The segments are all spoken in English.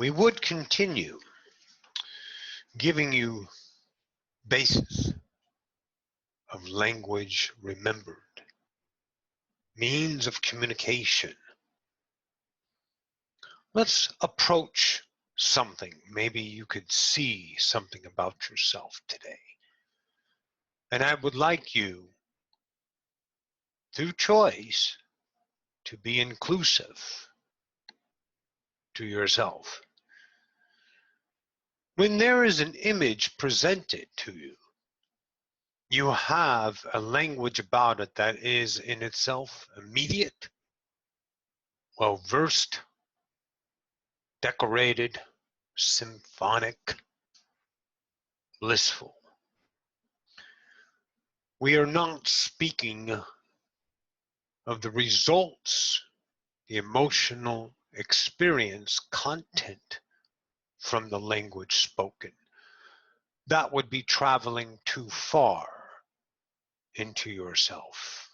we would continue giving you basis of language remembered, means of communication. Let's approach something. Maybe you could see something about yourself today. And I would like you, through choice, to be inclusive to yourself. When there is an image presented to you, you have a language about it that is in itself immediate, well-versed, decorated, symphonic, blissful. We are not speaking of the results, the emotional experience content from the language spoken. That would be traveling too far into yourself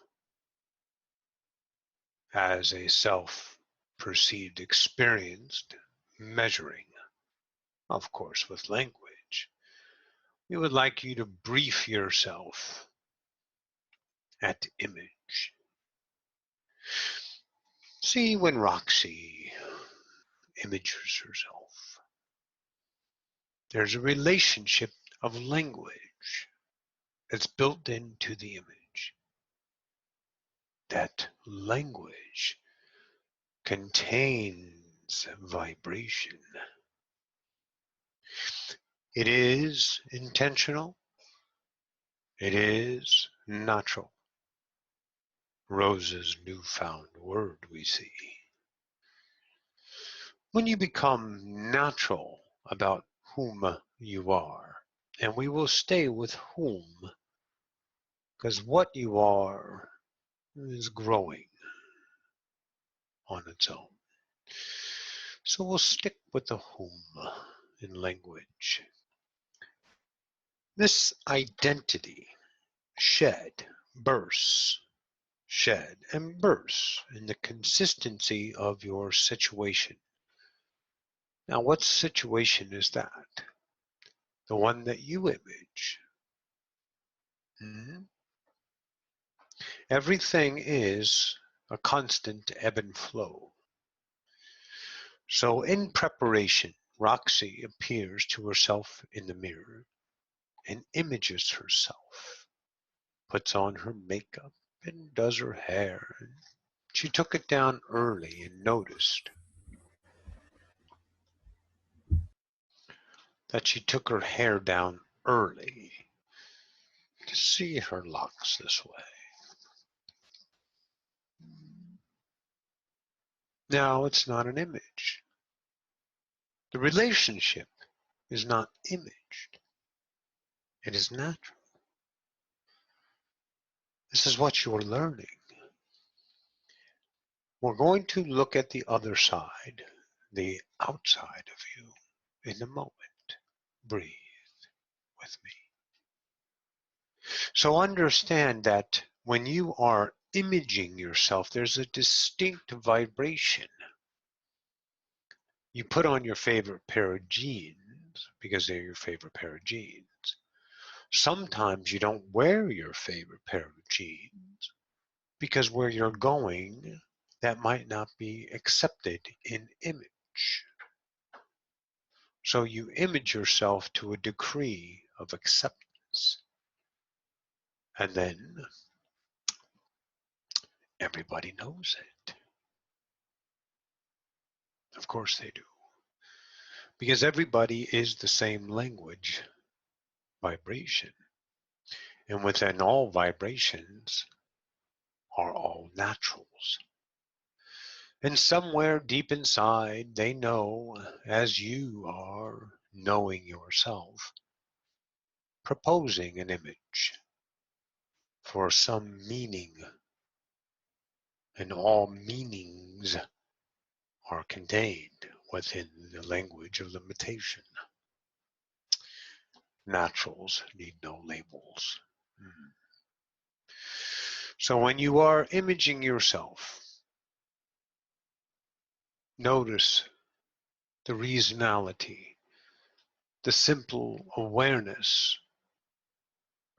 as a self-perceived experienced measuring, of course, with language. We would like you to brief yourself at image. See when Roxy images herself. There's a relationship of language that's built into the image. That language contains vibration. It is intentional. It is natural. Rose's newfound word we see. When you become natural about whom you are, and we will stay with whom, because what you are is growing on its own. So we'll stick with the whom in language. This identity bursts, shed and bursts in the consistency of your situation. Now, what situation is that? The one that you image. Everything is a constant ebb and flow. So in preparation, Roxy appears to herself in the mirror and images herself, puts on her makeup and does her hair. She took it down early and noticed that she took her hair down early to see her locks this way. Now it's not an image. The relationship is not imaged. It is natural. This is what you are learning. We're going to look at the other side, the outside of you, in a moment. Breathe with me. So understand that when you are imaging yourself, there's a distinct vibration. You put on your favorite pair of jeans because they're your favorite pair of jeans. Sometimes you don't wear your favorite pair of jeans because where you're going, that might not be accepted in image. So you image yourself to a degree of acceptance. And then everybody knows it. Of course they do. Because everybody is the same language vibration. And within all vibrations are all naturals. And somewhere deep inside, they know, as you are knowing yourself, proposing an image for some meaning. And all meanings are contained within the language of limitation. Naturals need no labels. So when you are imaging yourself, notice the reasonality, the simple awareness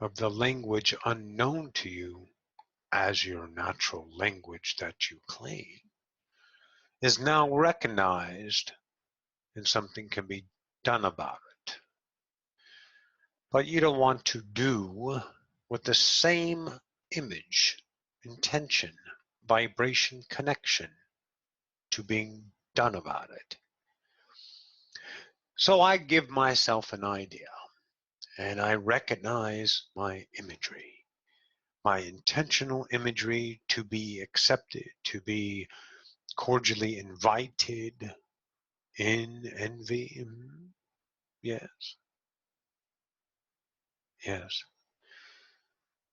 of the language unknown to you as your natural language that you claim is now recognized, and something can be done about it. But you don't want to do with the same image, intention, vibration, connection to being done about it. So I give myself an idea, and I recognize my imagery, my intentional imagery to be accepted, to be cordially invited in envy. Yes, yes.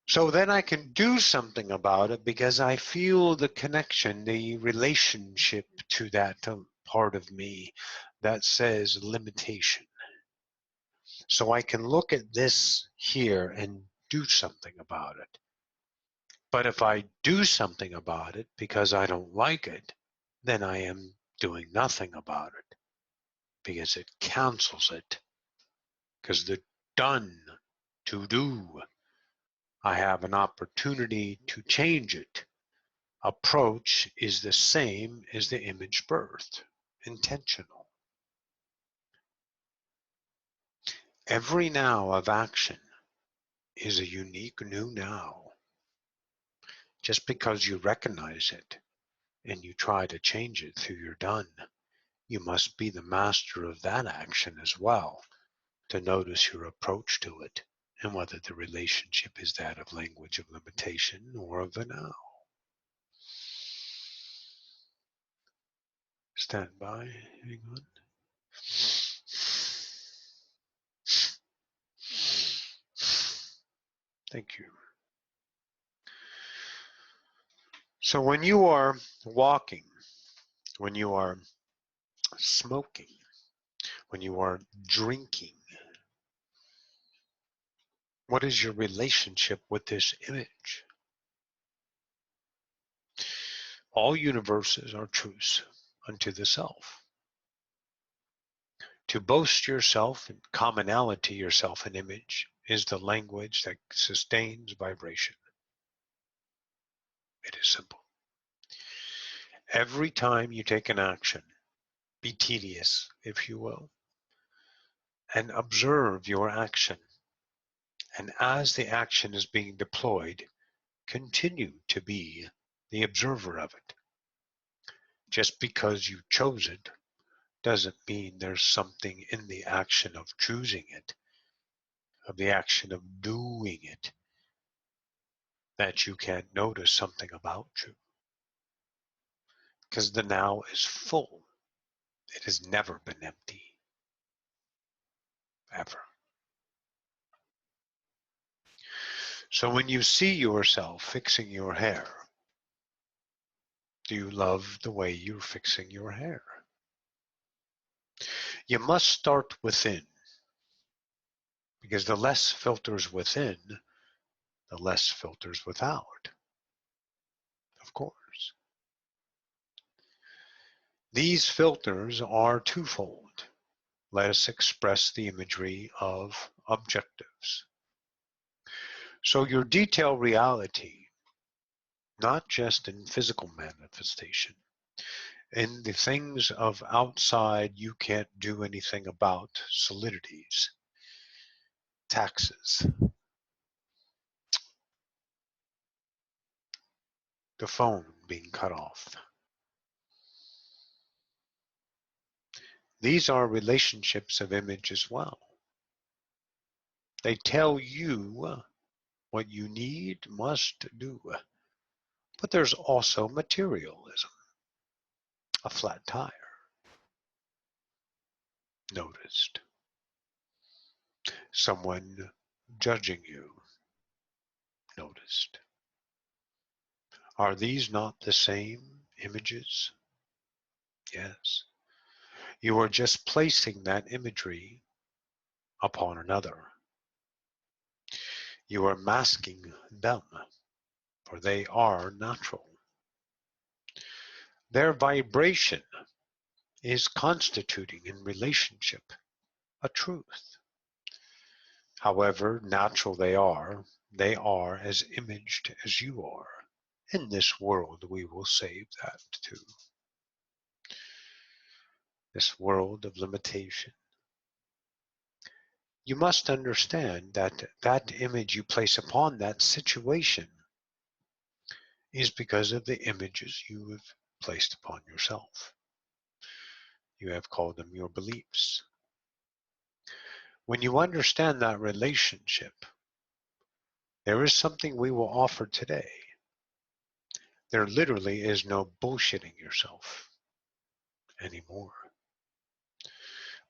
So then I can do something about it because I feel the connection, the relationship to that part of me that says limitation. So I can look at this here and do something about it. But if I do something about it because I don't like it, then I am doing nothing about it because it cancels it. Because the done, to do, I have an opportunity to change it. Approach is the same as the image birth, intentional. Every now of action is a unique new now. Just because you recognize it and you try to change it through your done, you must be the master of that action as well to notice your approach to it and whether the relationship is that of language of limitation or of the now. Stand by. Hang on. Thank you. So when you are walking, when you are smoking, when you are drinking, what is your relationship with this image? All universes are truths unto the self. To boast yourself and commonality yourself an image is the language that sustains vibration. It is simple. Every time you take an action, be tedious, if you will, and observe your action. And as the action is being deployed, continue to be the observer of it. Just because you chose it doesn't mean there's something in the action of choosing it, of the action of doing it, that you can't notice something about you. Because the now is full. It has never been empty. Ever. So when you see yourself fixing your hair, do you love the way you're fixing your hair? You must start within, because the less filters within, the less filters without, of course. These filters are twofold. Let us express the imagery of objectives. So your detailed reality, not just in physical manifestation, in the things of outside you can't do anything about, solidities, taxes, the phone being cut off. These are relationships of image as well. They tell you what you need, must do. But there's also materialism. A flat tire. Noticed. Someone judging you. Noticed. Are these not the same images? Yes. You are just placing that imagery upon another. You are masking them, for they are natural. Their vibration is constituting in relationship a truth. However natural they are as imaged as you are. In this world, we will save that too. This world of limitation. You must understand that that image you place upon that situation is because of the images you have placed upon yourself. You have called them your beliefs. When you understand that relationship, there is something we will offer today. There literally is no bullshitting yourself anymore.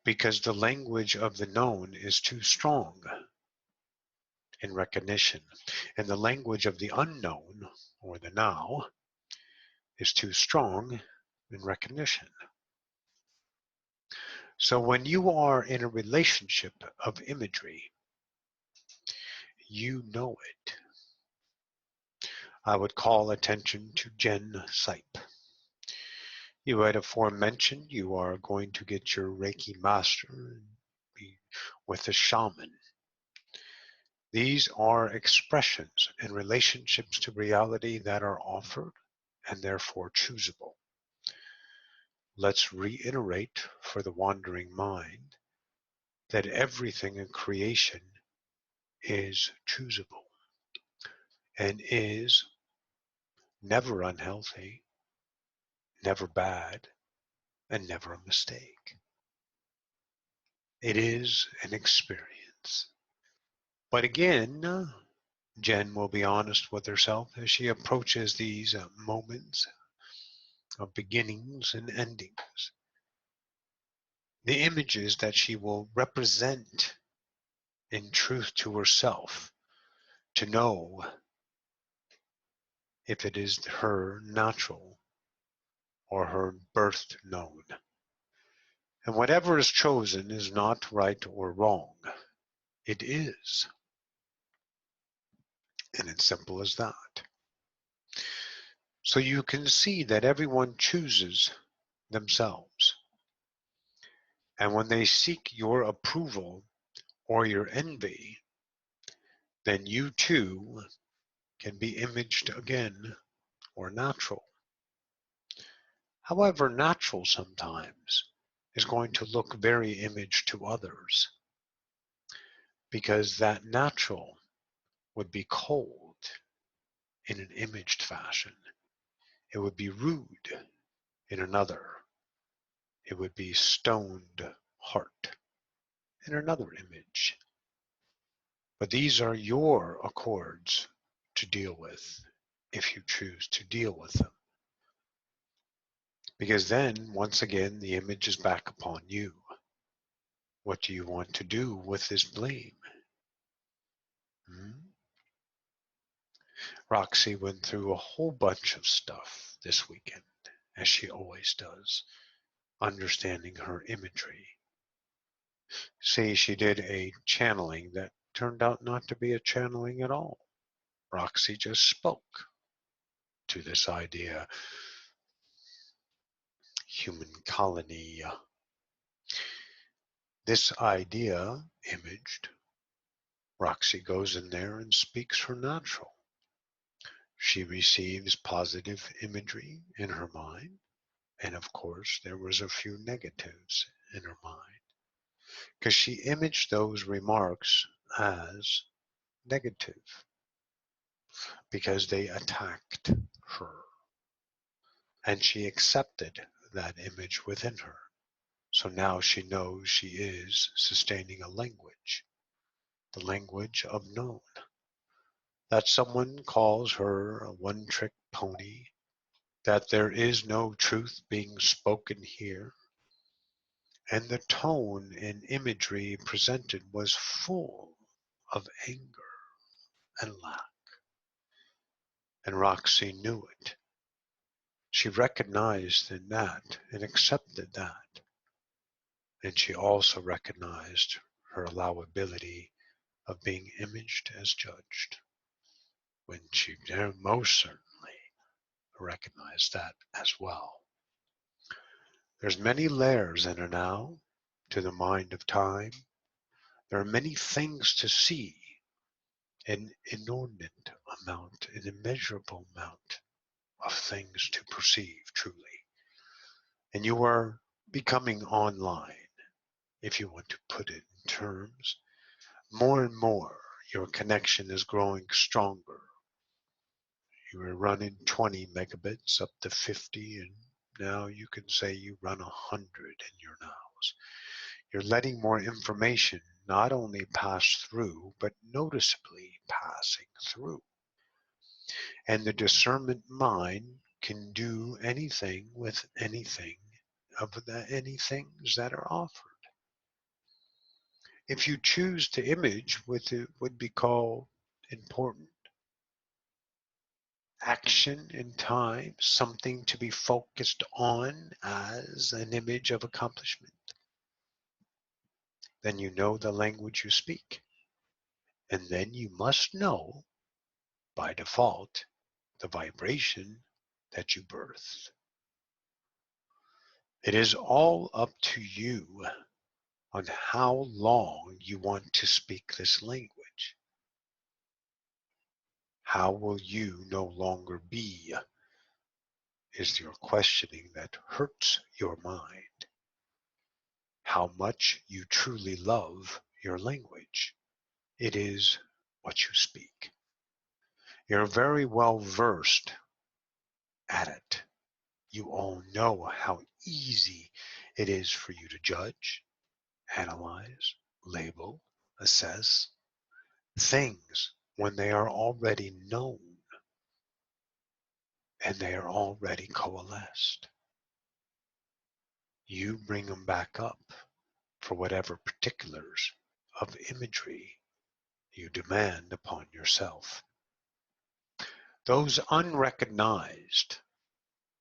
Because the language of the known is too strong in recognition, and the language of the unknown, or the now, is too strong in recognition. So when you are in a relationship of imagery, you know it. I would call attention to Jen Sipe. You had aforementioned you are going to get your Reiki master and be with a shaman. These are expressions and relationships to reality that are offered and therefore choosable. Let's reiterate for the wandering mind that everything in creation is choosable and is never unhealthy, never bad, and never a mistake. It is an experience. But again, Jen will be honest with herself as she approaches these moments of beginnings and endings. The images that she will represent in truth to herself to know if it is her natural or her birthed known. And whatever is chosen is not right or wrong. It is. And it's simple as that. So you can see that everyone chooses themselves. And when they seek your approval or your envy, then you too can be imaged again or natural. However, natural sometimes is going to look very imaged to others because that natural would be cold in an imaged fashion. It would be rude in another. It would be stoned heart in another image. But these are your accords to deal with if you choose to deal with them. Because then, once again, the image is back upon you. What do you want to do with this blame? Roxy went through a whole bunch of stuff this weekend, as she always does, understanding her imagery. See, she did a channeling that turned out not to be a channeling at all. Roxy just spoke to this idea, human colony. This idea, imaged, Roxy goes in there and speaks her natural. She receives positive imagery in her mind, and of course there was a few negatives in her mind, because she imaged those remarks as negative, because they attacked her. And she accepted that image within her. So now she knows she is sustaining a language, the language of known. That someone calls her a one-trick pony, that there is no truth being spoken here, and the tone and imagery presented was full of anger and lack. And Roxy knew it. She recognized in that and accepted that. And she also recognized her allowability of being imaged as judged, when she most certainly recognized that as well. There's many layers in a now to the mind of time. There are many things to see, an inordinate amount, an immeasurable amount of things to perceive truly. And you are becoming online, if you want to put it in terms. More and more, your connection is growing stronger. You were running 20 megabits up to 50, and now you can say you run 100 in your nows. You're letting more information not only pass through, but noticeably passing through. And the discernment mind can do anything with anything of the any things that are offered. If you choose to image what would be called important action in time, something to be focused on as an image of accomplishment, then you know the language you speak. And then you must know, by default, the vibration that you birth. It is all up to you on how long you want to speak this language. How will you no longer be, is your questioning that hurts your mind. How much you truly love your language. It is what you speak. You're very well versed at it. You all know how easy it is for you to judge, analyze, label, assess things when they are already known and they are already coalesced. You bring them back up for whatever particulars of imagery you demand upon yourself. Those unrecognized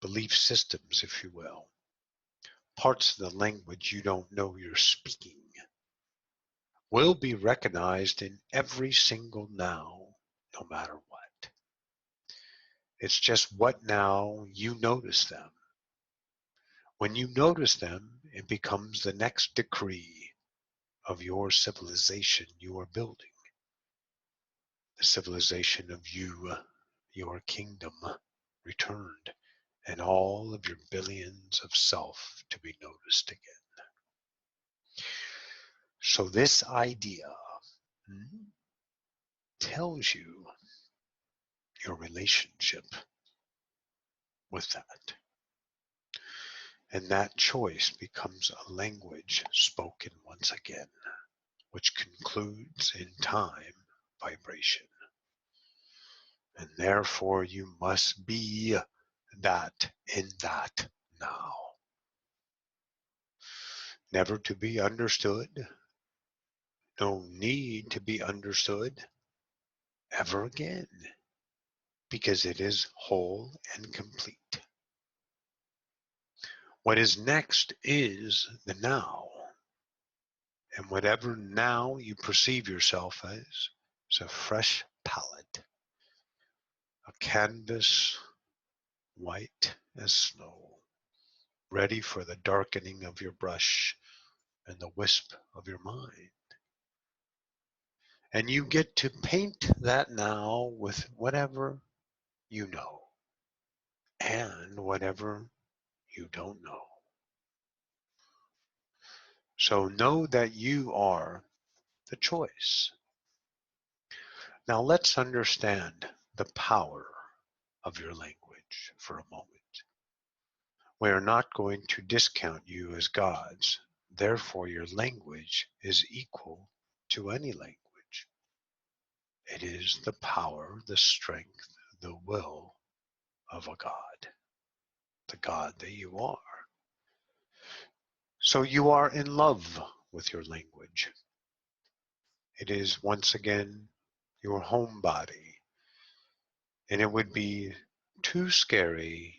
belief systems, if you will, parts of the language you don't know you're speaking, will be recognized in every single now, no matter what. It's just what now you notice them. When you notice them, it becomes the next decree of your civilization you are building. The civilization of you, your kingdom returned, and all of your billions of self to be noticed again. So this idea tells you your relationship with that. And that choice becomes a language spoken once again, which concludes in time vibration. And therefore you must be that in that now. Never to be understood, no need to be understood ever again, because it is whole and complete. What is next is the now. And whatever now you perceive yourself as is a fresh palette, a canvas white as snow, ready for the darkening of your brush and the wisp of your mind. And you get to paint that now with whatever you know and whatever you don't know. So know that you are the choice. Now let's understand the power of your language for a moment. We are not going to discount you as gods. Therefore, your language is equal to any language. It is the power, the strength, the will of a God, the God that you are. So you are in love with your language. It is once again your home body, and it would be too scary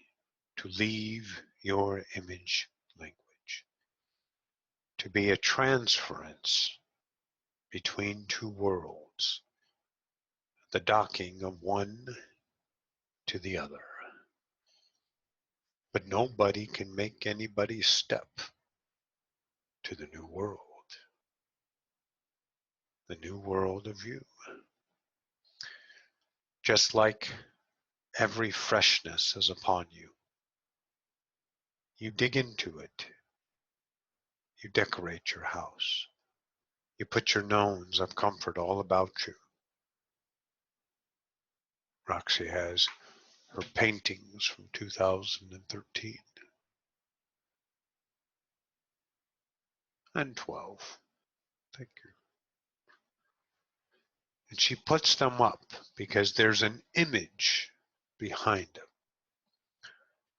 to leave your image language, to be a transference between two worlds, the docking of one to the other. But nobody can make anybody step to the new world of you. Just like every freshness is upon you, you dig into it. You decorate your house. You put your knowns of comfort all about you. Roxy has her paintings from 2013 and 12. Thank you. And she puts them up because there's an image behind them.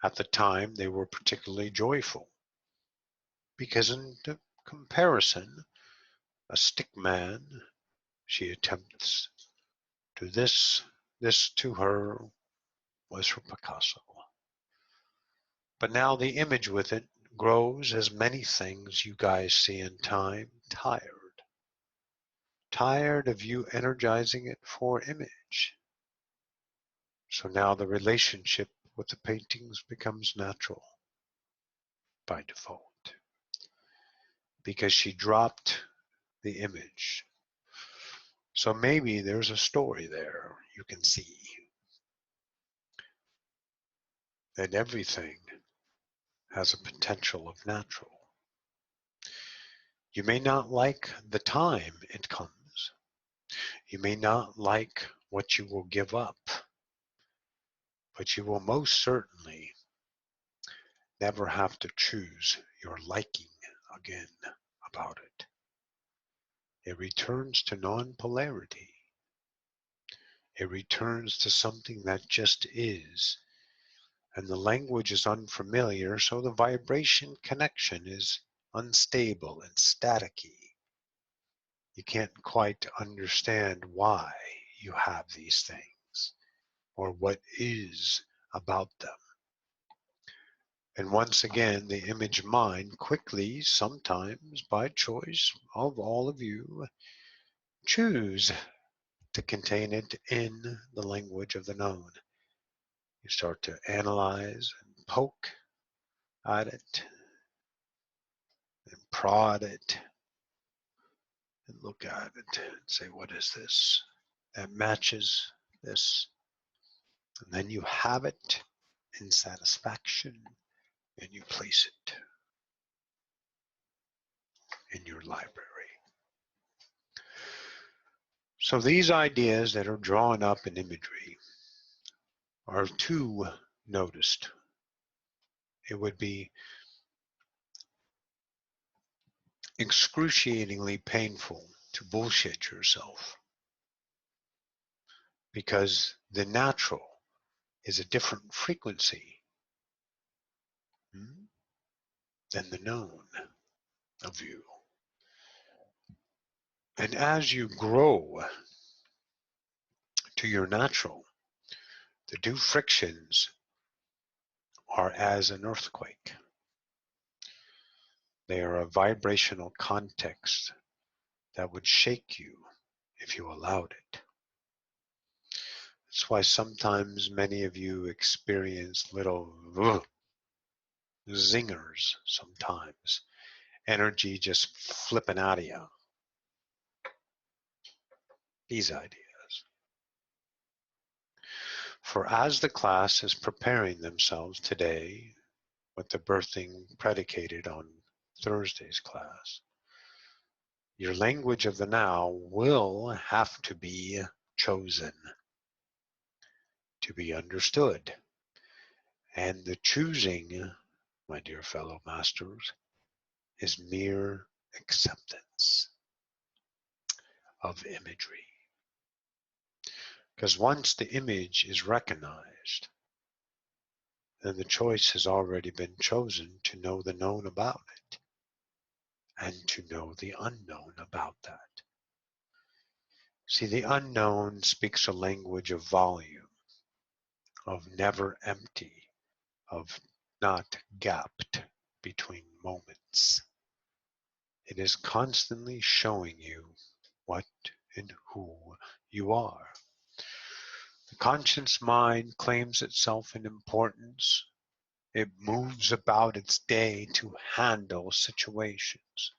At the time, they were particularly joyful because in comparison, a stick man, she attempts to this to her was for Picasso. But now the image with it grows as many things you guys see in time, tired. Tired of you energizing it for image. So now the relationship with the paintings becomes natural by default. Because she dropped the image. So maybe there's a story there you can see. That everything has a potential of natural. You may not like the time it comes. You may not like what you will give up, but you will most certainly never have to choose your liking again about it. It returns to non-polarity. It returns to something that just is. And the language is unfamiliar, so the vibration connection is unstable and staticky. You can't quite understand why you have these things or what is about them. And once again, the image mind quickly, sometimes by choice of all of you, choose to contain it in the language of the known. You start to analyze and poke at it and prod it and look at it and say, what is this that matches this? And then you have it in satisfaction and you place it in your library. So these ideas that are drawn up in imagery are too noticed. It would be excruciatingly painful to bullshit yourself because the natural is a different frequency than the known of you. And as you grow to your natural, the two frictions are as an earthquake. They are a vibrational context that would shake you if you allowed it. That's why sometimes many of you experience little zingers sometimes. Energy just flipping out of you. These ideas. For as the class is preparing themselves today with the birthing predicated on Thursday's class, your language of the now will have to be chosen to be understood. And the choosing, my dear fellow masters, is mere acceptance of imagery. Because once the image is recognized, then the choice has already been chosen to know the known about it and to know the unknown about that. See, the unknown speaks a language of volume, of never empty, of not gapped between moments. It is constantly showing you what and who you are. The conscious mind claims itself in importance It moves about its day to handle situations.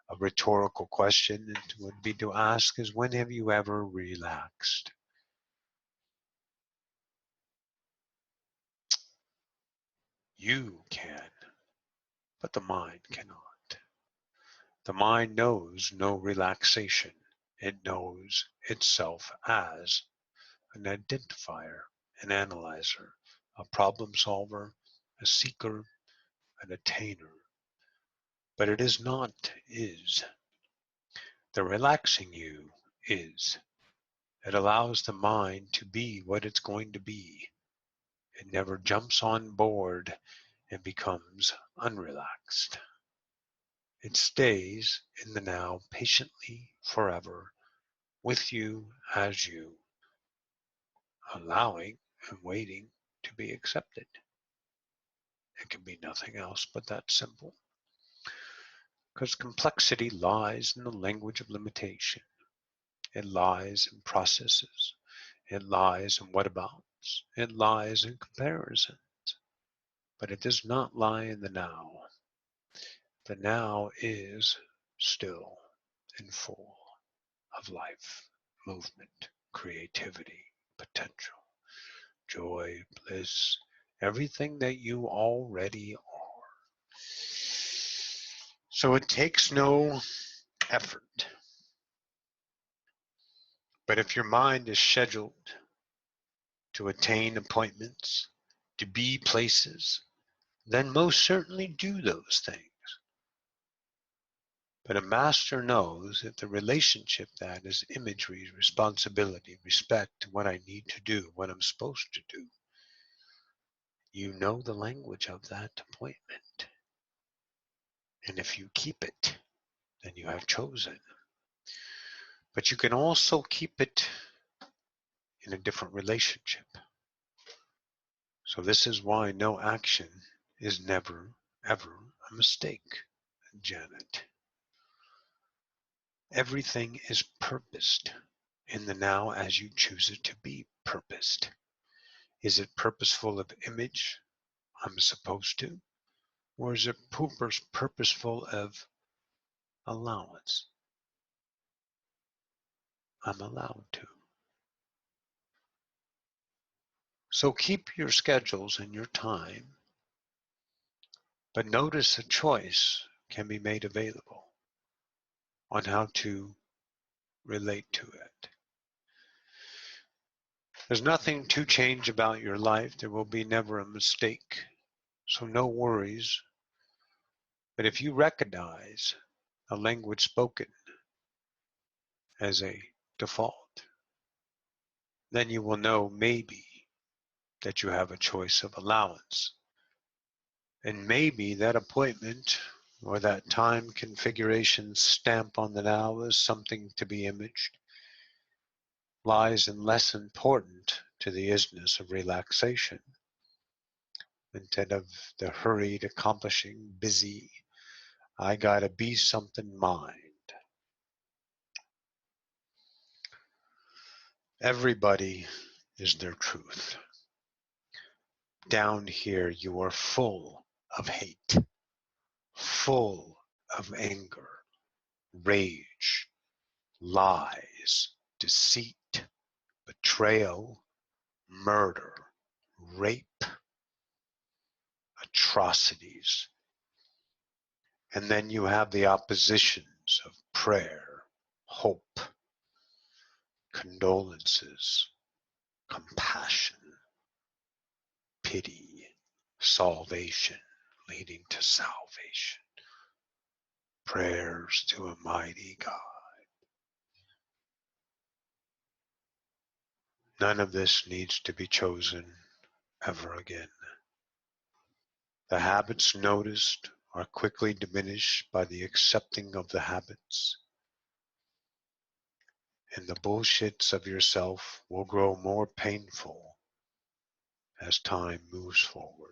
A rhetorical question would be to ask is, when have you ever relaxed? You can, but the mind cannot. The mind knows no relaxation. It knows itself as an identifier, an analyzer, a problem solver, a seeker, an attainer. But it is not is. The relaxing you is. It allows the mind to be what it's going to be. It never jumps on board and becomes unrelaxed. It stays in the now patiently forever with you as you, allowing and waiting to be accepted. It can be nothing else but that simple. Because complexity lies in the language of limitation. It lies in processes. It lies in whatabouts. It lies in comparisons. But it does not lie in the now. The now is still and full of life, movement, creativity, potential, joy, bliss, everything that you already are. So it takes no effort. But if your mind is scheduled to attain appointments, to be places, then most certainly do those things. But a master knows that the relationship that is imagery, responsibility, respect, what I need to do, what I'm supposed to do. You know the language of that appointment. And if you keep it, then you have chosen. But you can also keep it in a different relationship. So this is why no action is never, ever a mistake, Janet. Everything is purposed in the now as you choose it to be purposed. Is it purposeful of image, I'm supposed to? Or is it purposeful of allowance? I'm allowed to. So keep your schedules and your time, but notice a choice can be made available on how to relate to it. There's nothing to change about your life. There will be never a mistake. So no worries. But if you recognize a language spoken as a default, then you will know maybe that you have a choice of allowance. And maybe that appointment or that time configuration stamp on the now is something to be imaged, lies in less important to the isness of relaxation instead of the hurried accomplishing, busy, I gotta be something mind. Everybody is their truth. Down here you are full of hate, full of anger, rage, lies, deceit, betrayal, murder, rape, atrocities. And then you have the oppositions of prayer, hope, condolences, compassion, pity, salvation, leading to salvation, prayers to a mighty God. None of this needs to be chosen ever again. The habits noticed are quickly diminished by the accepting of the habits, and the bullshits of yourself will grow more painful as time moves forward.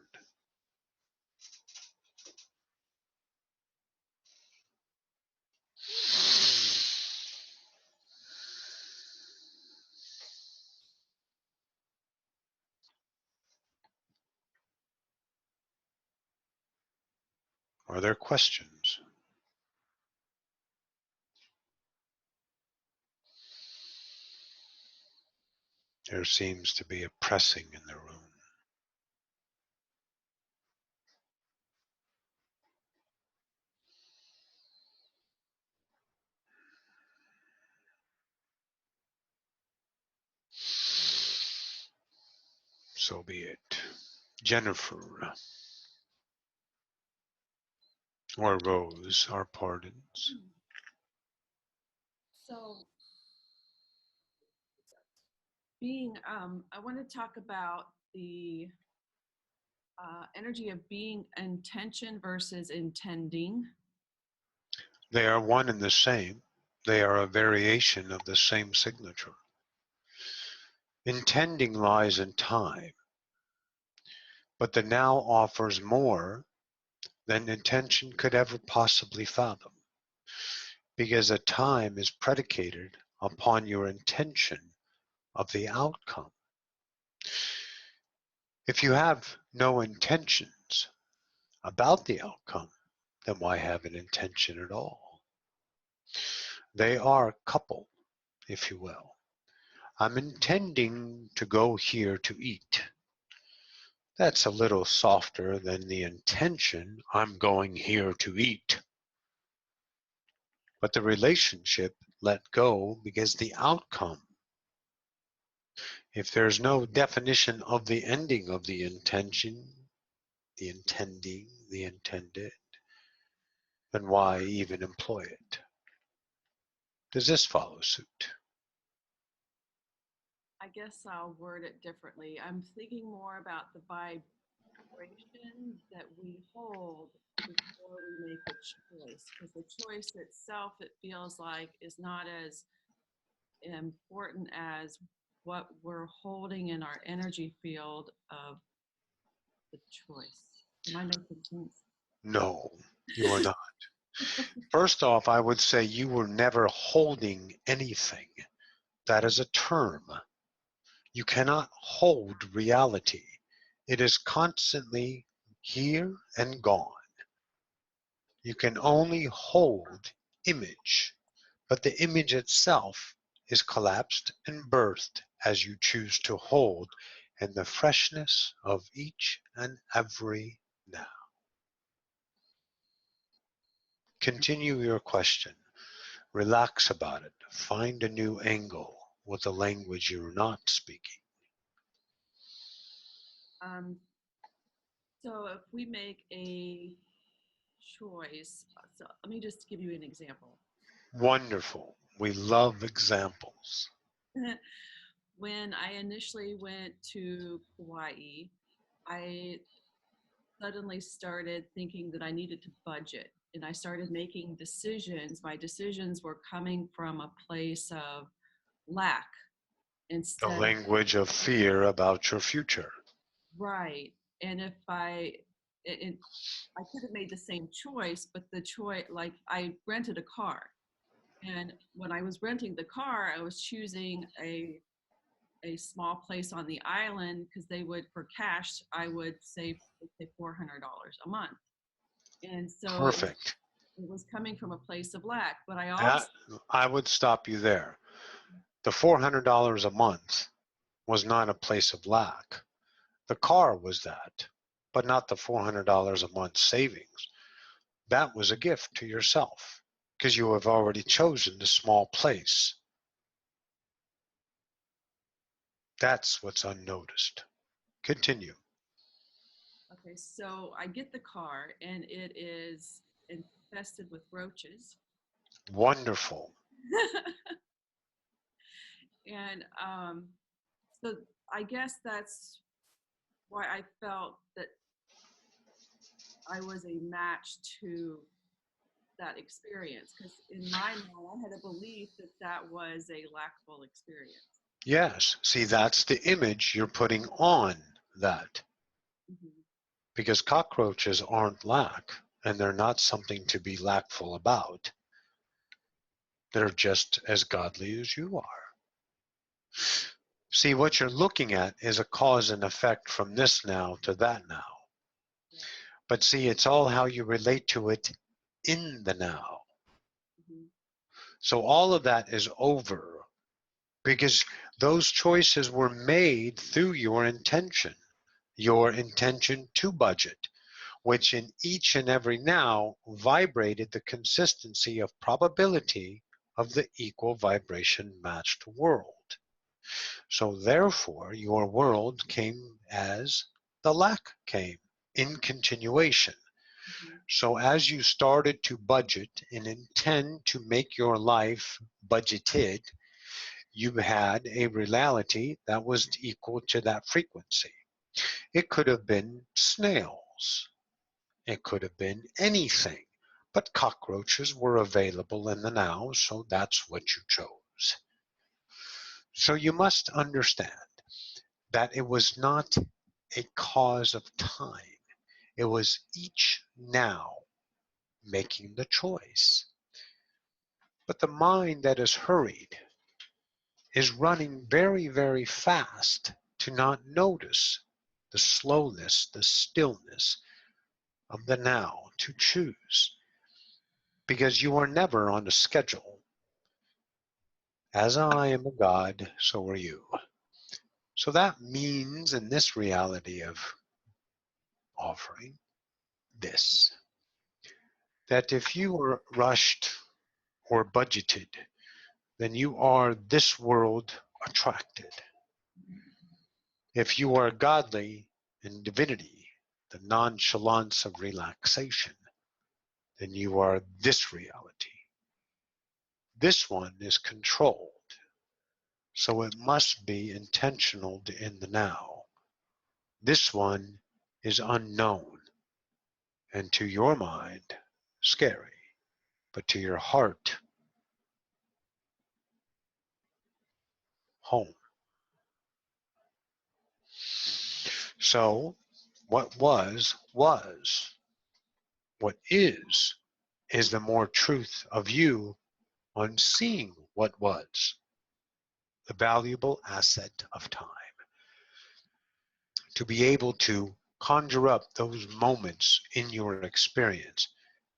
Are there questions? There seems to be a pressing in the room. So be it. Jennifer or Rose, our pardons. So I want to talk about the energy of being intention versus intending. They are one and the same. They are a variation of the same signature. Intending lies in time, but the now offers more than intention could ever possibly fathom, because a time is predicated upon your intention of the outcome. If you have no intentions about the outcome, then why have an intention at all? They are coupled, if you will. I'm intending to go here to eat. That's a little softer than the intention, I'm going here to eat. But the relationship let go because the outcome, if there's no definition of the ending of the intention, the intending, the intended, then why even employ it? Does this follow suit? I guess I'll word it differently. I'm thinking more about the vibration that we hold before we make a choice, because the choice itself, it feels like, is not as important as what we're holding in our energy field of the choice. Am I making sense? No, you are not. First off, I would say you were never holding anything. That is a term. You cannot hold reality. It is constantly here and gone. You can only hold image, but the image itself is collapsed and birthed as you choose to hold in the freshness of each and every now. Continue your question. Relax about it. Find a new angle with the language you're not speaking. Um, so if we make a choice, so let me just give you an example. Wonderful. We love examples. When I initially went to Hawaii, I suddenly started thinking that I needed to budget, and I started making decisions. My decisions were coming from a place of lack The instead of language of fear about your future. right. And if it, I could have made the same choice, but the choice, like I rented a car, and when I was renting the car, I was choosing a small place on the island because they would, for cash, I would save, let's say, $400 a month. And so Perfect. it was coming from a place of lack. But I also, That, I would stop you there. The $400 a month was not a place of lack. The car was that, but not the $400 a month savings. That was a gift to yourself because you have already chosen the small place. That's what's unnoticed. Continue. okay, so I get the car and it is infested with roaches. Wonderful. And so I guess that's why I felt that I was a match to that experience, because in my mind I had a belief that that was a lackful experience. Yes. See, that's the image you're putting on that Mm-hmm. because cockroaches aren't lack and they're not something to be lackful about. They're just as godly as you are. Right. See, what you're looking at is a cause and effect from this now to that now. Right. But see, it's all how you relate to it in the now. Mhm. So all of that is over because those choices were made through your intention to budget, which in each and every now vibrated the consistency of probability of the equal vibration matched world. So therefore, your world came as the lack came in continuation. Mhm. So as you started to budget and intend to make your life budgeted, you had a reality that was equal to that frequency. It could have been snails. It could have been anything. But cockroaches were available in the now, so that's what you chose. So you must understand that it was not a cause of time. It was each now making the choice. But the mind that is hurried is running very, very fast to not notice the slowness, the stillness of the now to choose. Because you are never on a schedule. As I am a God, so are you. So that means in this reality of offering this, that if you are rushed or budgeted, then you are this world attracted. If you are godly in divinity, the nonchalance of relaxation, then you are this reality. This one is controlled, so it must be intentional in the now. This one is unknown, and to your mind, scary, but to your heart, home. So, what was, was. What is the more truth of you on seeing what was, the valuable asset of time. To be able to conjure up those moments in your experience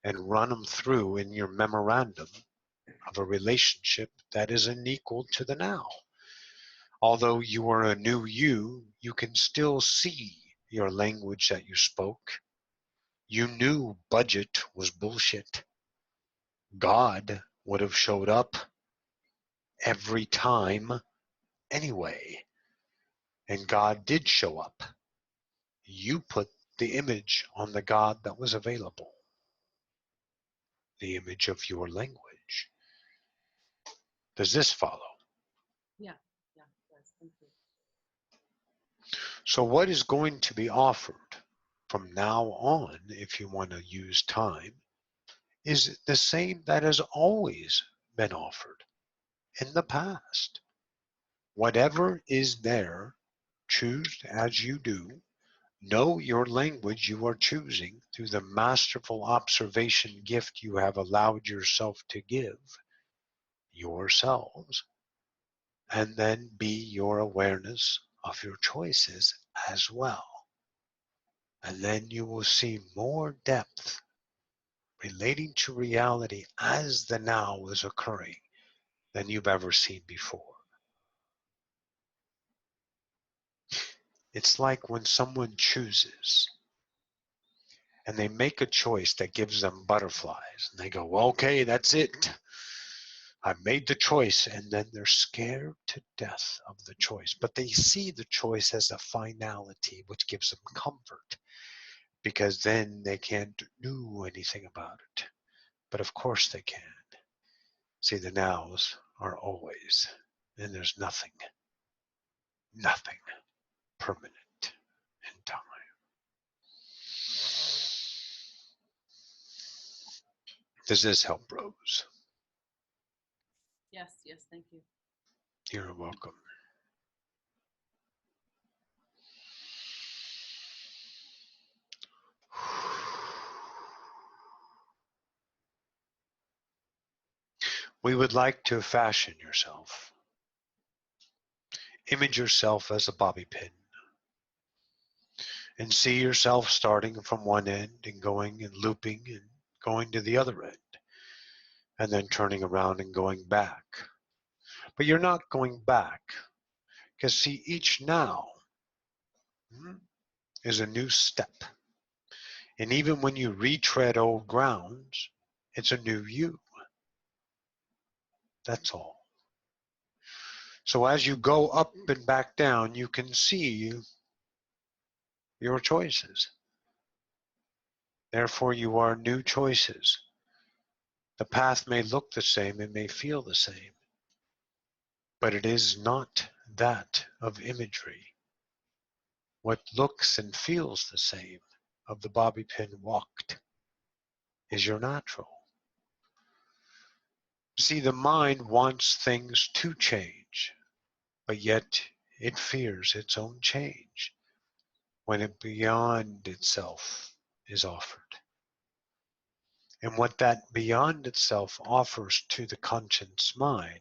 and run them through in your memorandum of a relationship that is unequal to the now. Although you are a new you can still see your language that you spoke. You knew budget was bullshit. God would have showed up every time anyway. And God did show up. You put the image on the God that was available, the image of your language. Does this follow? Yeah, yeah, yes, thank you. So, what is going to be offered from now on, if you want to use time, is the same that has always been offered in the past. Whatever is there, choose as you do. Know your language you are choosing through the masterful observation gift you have allowed yourself to give yourselves, and then be your awareness of your choices as well. And then you will see more depth relating to reality as the now is occurring than you've ever seen before. It's like when someone chooses and they make a choice that gives them butterflies and they go, well, okay, that's it. I made the choice, and then they're scared to death of the choice. But they see the choice as a finality, which gives them comfort because then they can't do anything about it. But of course they can. See, the nows are always, and there's nothing permanent in time. Does this help, Rose? Yes, yes, thank you. You're welcome. We would like to fashion yourself. Image yourself as a bobby pin. and see yourself starting from one end and going and looping and going to the other end, and then turning around and going back. But you're not going back, because see, each now is a new step. And even when you retread old grounds, it's a new you. That's all. So as you go up and back down, you can see your choices. Therefore, you are new choices. The path may look the same, it may feel the same, but it is not that of imagery. What looks and feels the same of the bobby pin walked is your natural. See, the mind wants things to change, but yet it fears its own change when it beyond itself is offered. And what that beyond itself offers to the conscious mind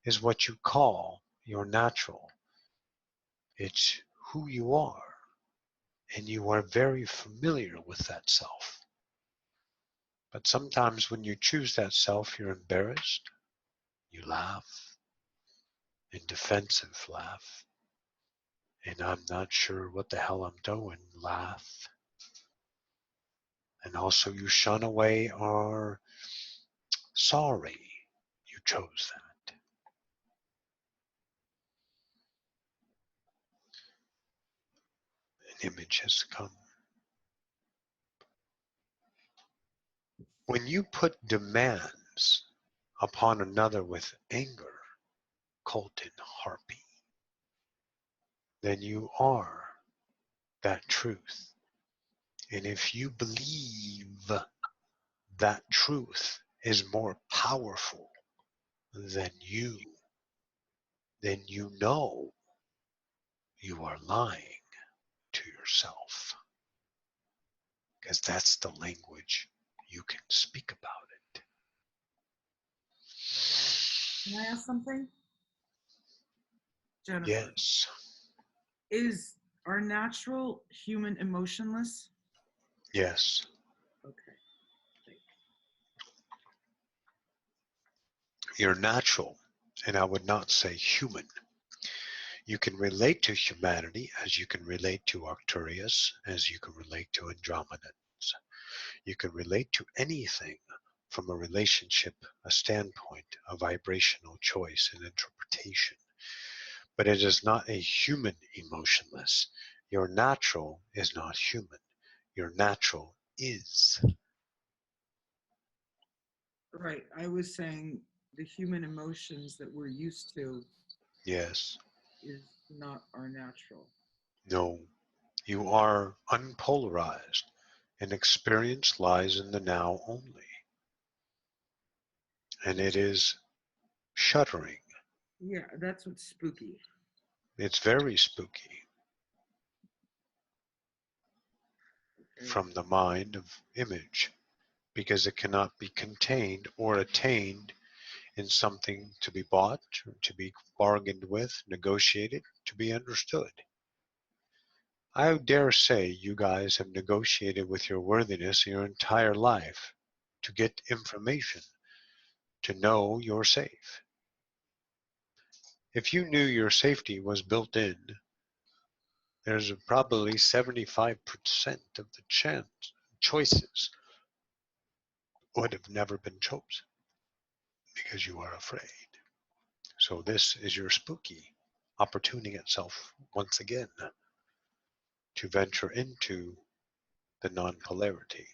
is what you call your natural. It's who you are, and you are very familiar with that self. But sometimes when you choose that self, you're embarrassed, you laugh, in defensive laugh, and I'm not sure what the hell I'm doing, laugh. And also you shun away or sorry you chose that. An image has come. When you put demands upon another with anger, Colton Harpy, then you are that truth. And if you believe that truth is more powerful than you, then you know you are lying to yourself. Because that's the language you can speak about it. Can I ask something? Jennifer, Yes, is our natural human emotionless? yes. Okay. You're natural, and I would not say human. You can relate to humanity as you can relate to Arcturus, as you can relate to Andromedans. You can relate to anything from a relationship, a standpoint, a vibrational choice, an interpretation. But it is not a human emotionless. Your natural is not human. Your natural is. Right. I was saying the human emotions that we're used to Yes. is not our natural. No. You are unpolarized, and experience lies in the now only. And it is shuddering. Yeah, that's what's spooky. It's very spooky Okay. from the mind of image because it cannot be contained or attained in something to be bought, or to be bargained with, negotiated, to be understood. I dare say you guys have negotiated with your worthiness your entire life to get information, to know you're safe. If you knew your safety was built in, there's probably 75% of the choices would have never been chosen because you are afraid. So this is your spooky opportuning itself once again to venture into the non-polarity,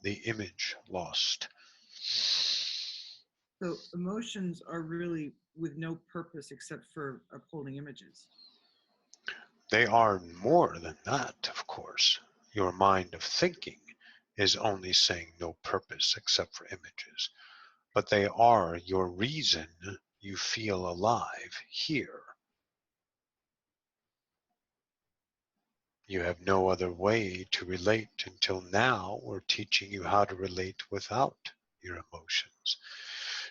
the image lost. So emotions are really with no purpose except for upholding images. They are more than that, of course. Your mind of thinking is only saying no purpose except for images, but they are your reason you feel alive here. You have no other way to relate until now we're teaching you how to relate without your emotions.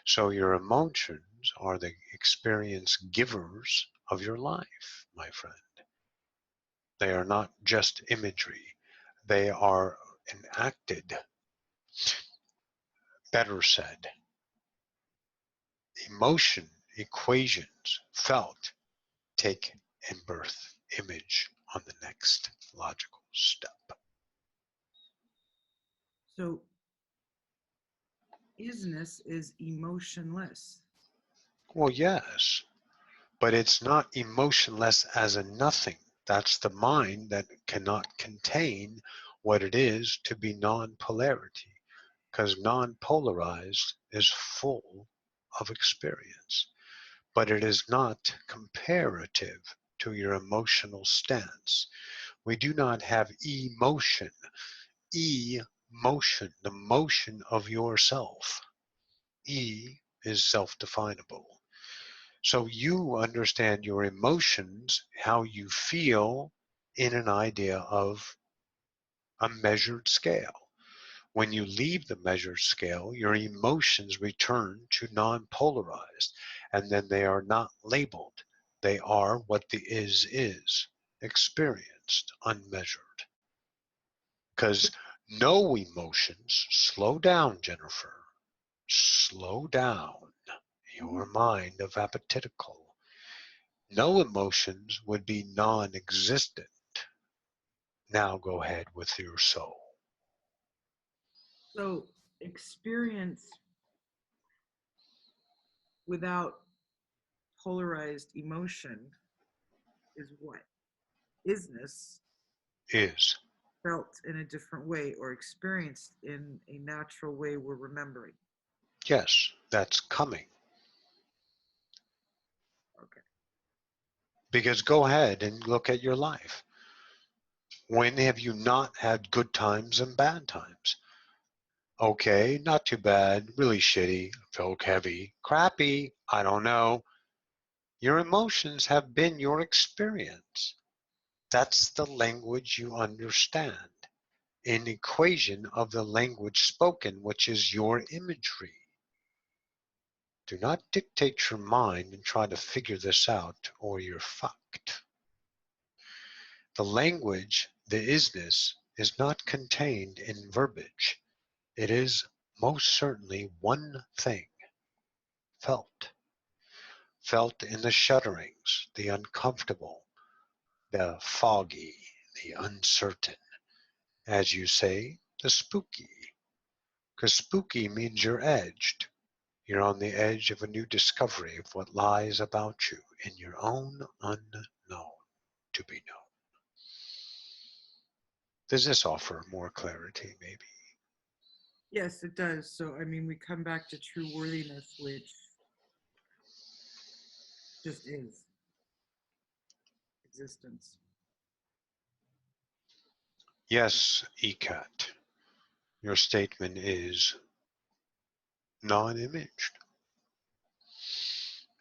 So your emotions are the experience givers of your life, my friend. They are not just imagery. They are enacted, better said, emotion equations felt, take, and birth image on the next logical step. So isness is emotionless. Well, yes, but it's not emotionless as a nothing. That's the mind that cannot contain what it is to be non-polarity, because non-polarized is full of experience, but it is not comparative to your emotional stance. We do not have emotion, emotion, the motion of yourself. E is self-definable. So you understand your emotions, how you feel in an idea of a measured scale. When you leave the measured scale, your emotions return to non-polarized, and then they are not labeled. They are what the is, experienced, unmeasured. Because no emotions, slow down, Jennifer, slow down your mind of appetical. No emotions would be non-existent. Now go ahead with your soul. So experience without polarized emotion is what? Isness Is. felt in a different way or experienced in a natural way we're remembering. Yes, that's coming. Okay. Because go ahead and look at your life. When have you not had good times and bad times? Okay, not too bad, really shitty, felt heavy, crappy, I don't know. Your emotions have been your experience. That's the language you understand. An equation of the language spoken, which is your imagery. Do not dictate your mind and try to figure this out, or you're fucked. The language, the isness, is not contained in verbiage. It is most certainly one thing, felt. Felt in the shudderings, the uncomfortable, the foggy, the uncertain. As you say, the spooky. Because spooky means you're edged. You're on the edge of a new discovery of what lies about you in your own unknown to be known. Does this offer more clarity, maybe? Yes, it does. So, I mean, we come back to true worthiness, which just is existence. Yes, ECAT, your statement is non-imaged.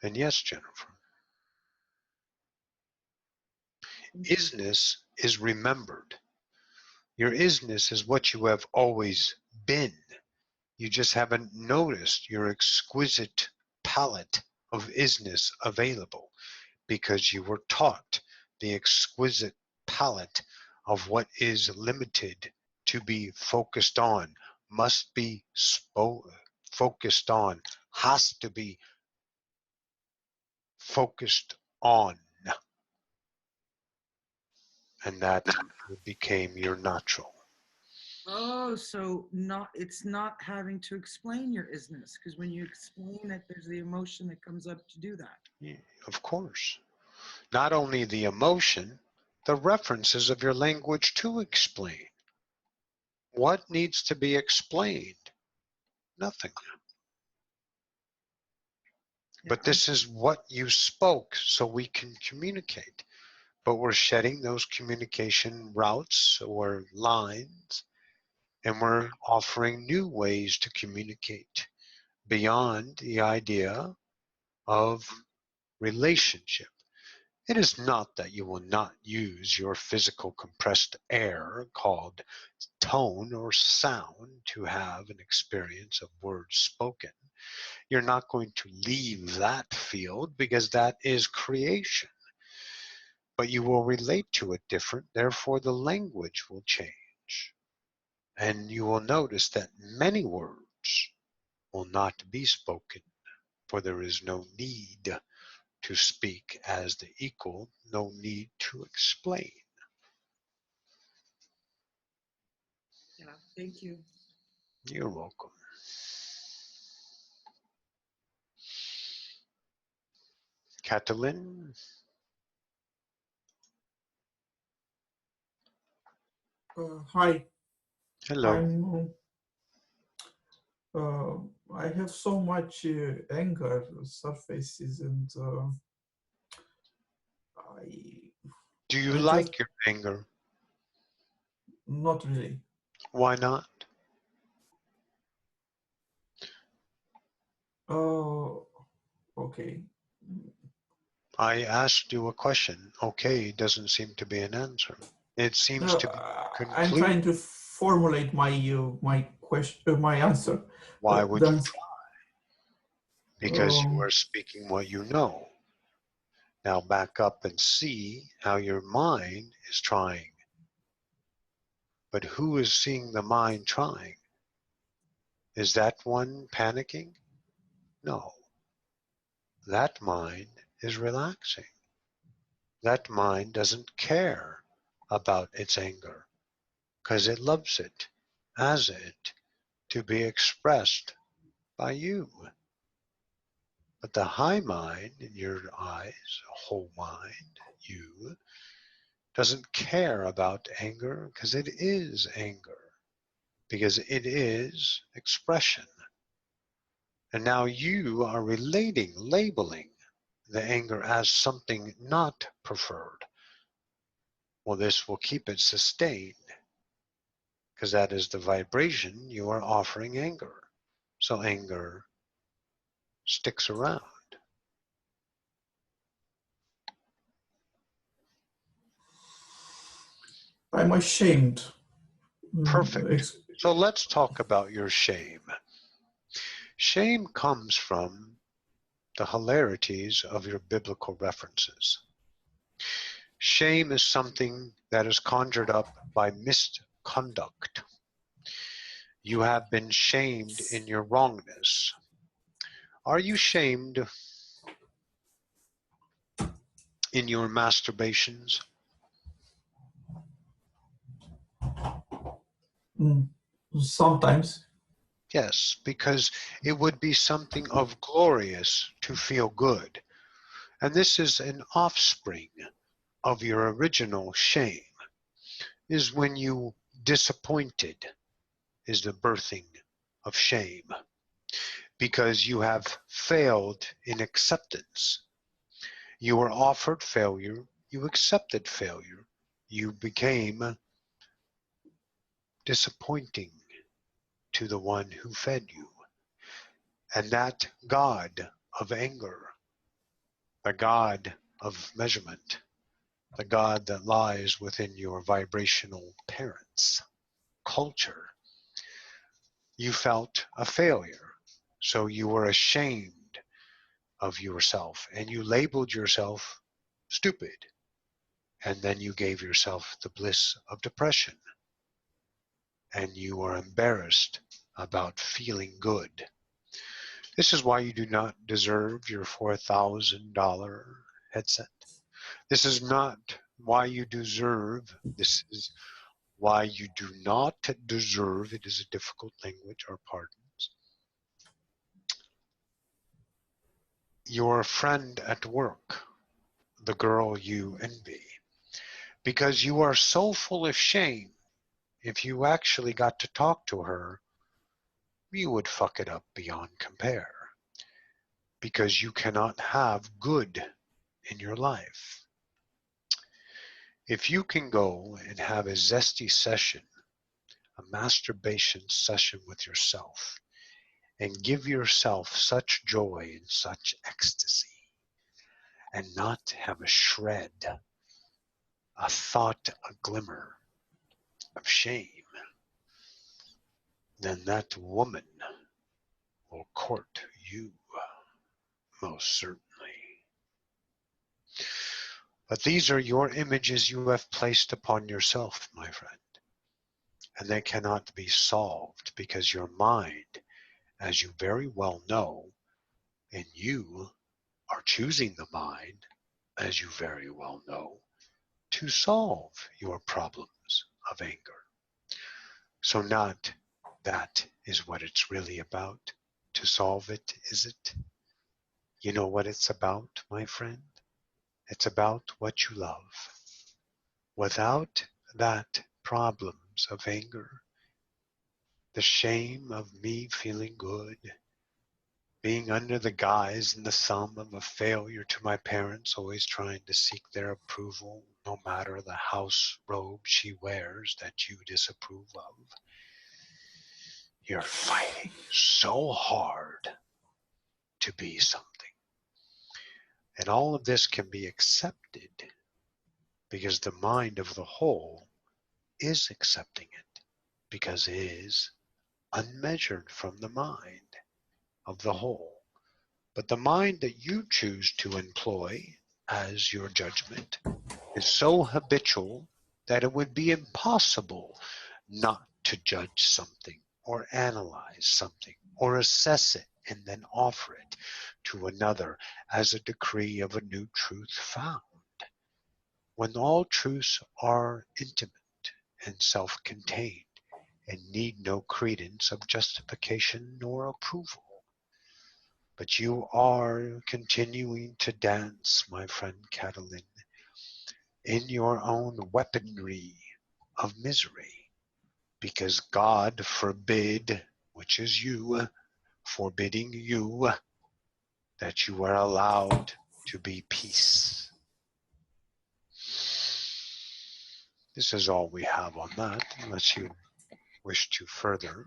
And yes, Jennifer, isness is remembered. Your isness is what you have always been. You just haven't noticed your exquisite palette of isness available because you were taught the exquisite palette of what is limited to be focused on, must be focused on, has to be focused on, and that became your natural. Oh, so not it's not having to explain your isness because when you explain it, there's the emotion that comes up to do that. Yeah, of course. Not only the emotion, the references of your language to explain. What needs to be explained? Nothing. Yeah, But this is what you spoke so we can communicate. But we're shedding those communication routes or lines, and we're offering new ways to communicate beyond the idea of relationship. It is not that you will not use your physical compressed air called tone or sound to have an experience of words spoken. You're not going to leave that field because that is creation. but you will relate to it different, therefore the language will change. And you will notice that many words will not be spoken, for there is no need to speak as the equal, no need to explain. Yeah, thank you. You're welcome. Catalin? Hi, Hello. I'm. Uh, I have so much anger surfaces, and I Do you I just like your anger? not really. Why not? Uh, okay. I asked you a question. Okay doesn't seem to be an answer. It seems Uh, to be a I'm conclusion. trying to formulate my question, my answer. Why would you Then try? Because you um, are speaking what you know. Now back up and see how your mind is trying. But who is seeing the mind trying? Is that one panicking? No. That mind is relaxing. That mind doesn't care about its anger because it loves it as it to be expressed by you. But the high mind in your eyes, whole mind, you, doesn't care about anger because it is anger, because it is expression. And now you are relating, labeling the anger as something not preferred. Well, this will keep it sustained because that is the vibration you are offering anger. So anger sticks around. I'm ashamed. Perfect. So let's talk about your shame. Shame comes from the hilarities of your biblical references. Shame is something that is conjured up by misconduct. You have been shamed in your wrongness. Are you shamed in your masturbations? Mm, Sometimes. Yes, because it would be something of glorious to feel good. And this is an offspring of your original shame, is when you disappointed, is the birthing of shame, because you have failed in acceptance. You were offered failure, you accepted failure, you became disappointing to the one who fed you. And that God of anger, the God of measurement, the God that lies within your vibrational parents, culture, you felt a failure. So you were ashamed of yourself and you labeled yourself stupid. And then you gave yourself the bliss of depression and you are embarrassed about feeling good. This is why you do not deserve your $4,000 headset. This is not why you deserve, this is why you do not deserve, it is a difficult language, our pardons, your friend at work, the girl you envy. Because you are so full of shame, if you actually got to talk to her, you would fuck it up beyond compare. Because you cannot have good in your life. If you can go and have a zesty session, a masturbation session with yourself, and give yourself such joy and such ecstasy, and not have a shred, a thought, a glimmer of shame, then that woman will court you most certainly. But these are your images you have placed upon yourself, my friend. And they cannot be solved because your mind, as you very well know, and you are choosing the mind, as you very well know, to solve your problems of anger. So not that is what it's really about. To solve it, is it? You know what it's about, my friend? It's about what you love. Without that problems of anger, the shame of me feeling good, being under the guise and the thumb of a failure to my parents, always trying to seek their approval, no matter the house robe she wears that you disapprove of. You're fighting so hard to be something. And all of this can be accepted because the mind of the whole is accepting it, because it is unmeasured from the mind of the whole. But the mind that you choose to employ as your judgment is so habitual that it would be impossible not to judge something or analyze something or assess it and then offer it to another as a decree of a new truth found. When all truths are intimate and self-contained and need no credence of justification nor approval. But you are continuing to dance, my friend Catalin, in your own weaponry of misery, because God forbid, which is you, forbidding you that you are allowed to be peace. This is all we have on that, unless you wish to further.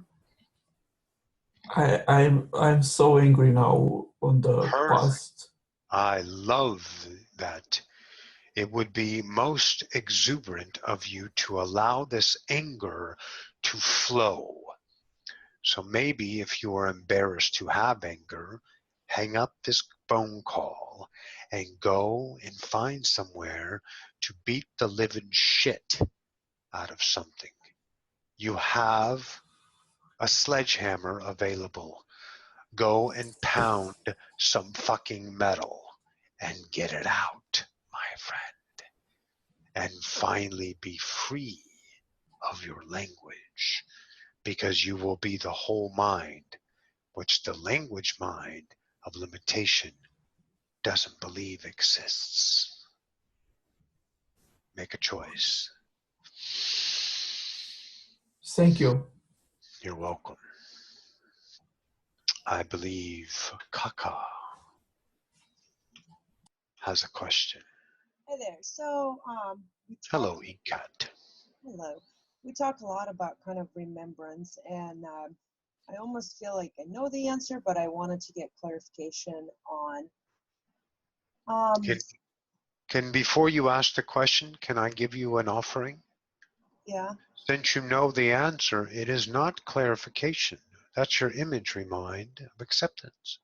I'm so angry now on the Perfect. past. I love that. It would be most exuberant of you to allow this anger to flow. So maybe if you are embarrassed to have anger, hang up this phone call and go and find somewhere to beat the living shit out of something. You have a sledgehammer available. Go and pound some fucking metal and get it out, my friend. And finally be free of your language, because you will be the whole mind, which the language mind of limitation doesn't believe exists. Make a choice. Thank you. You're welcome. I believe Kaka has a question. Hi there. So, Hello, Ikat. hello. We talk a lot about kind of remembrance, and I almost feel like I know the answer, but I wanted to get clarification on. Can before you ask the question, can I give you an offering? Yeah. Since you know the answer, it is not clarification. That's your imagery mind of acceptance.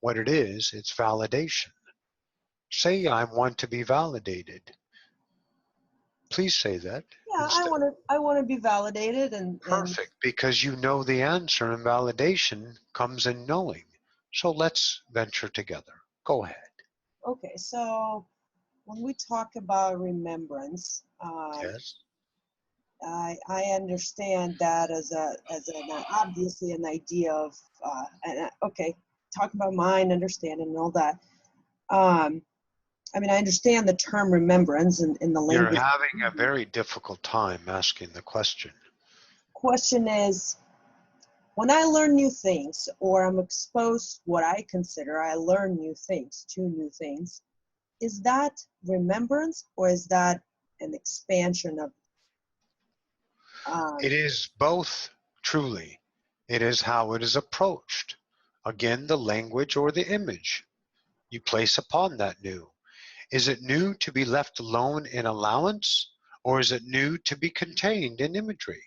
What it is, it's validation. Say I want to be validated. Please say that. Yeah, I want to be validated and Perfect, because you know the answer, and validation comes in knowing. So let's venture together. Go ahead. okay. So when we talk about remembrance, Yes. I understand that as an obviously an idea of okay, talking about mind, understanding and all that. I mean, I understand the term remembrance in the language. You're having a very difficult time asking the question. Question is, when I learn new things, or I'm exposed what I consider I learn new things, two new things, is that remembrance or is that an expansion of? It is both, truly. It is how it is approached. Again, the language or the image you place upon that new. Is it new to be left alone in allowance, or is it new to be contained in imagery?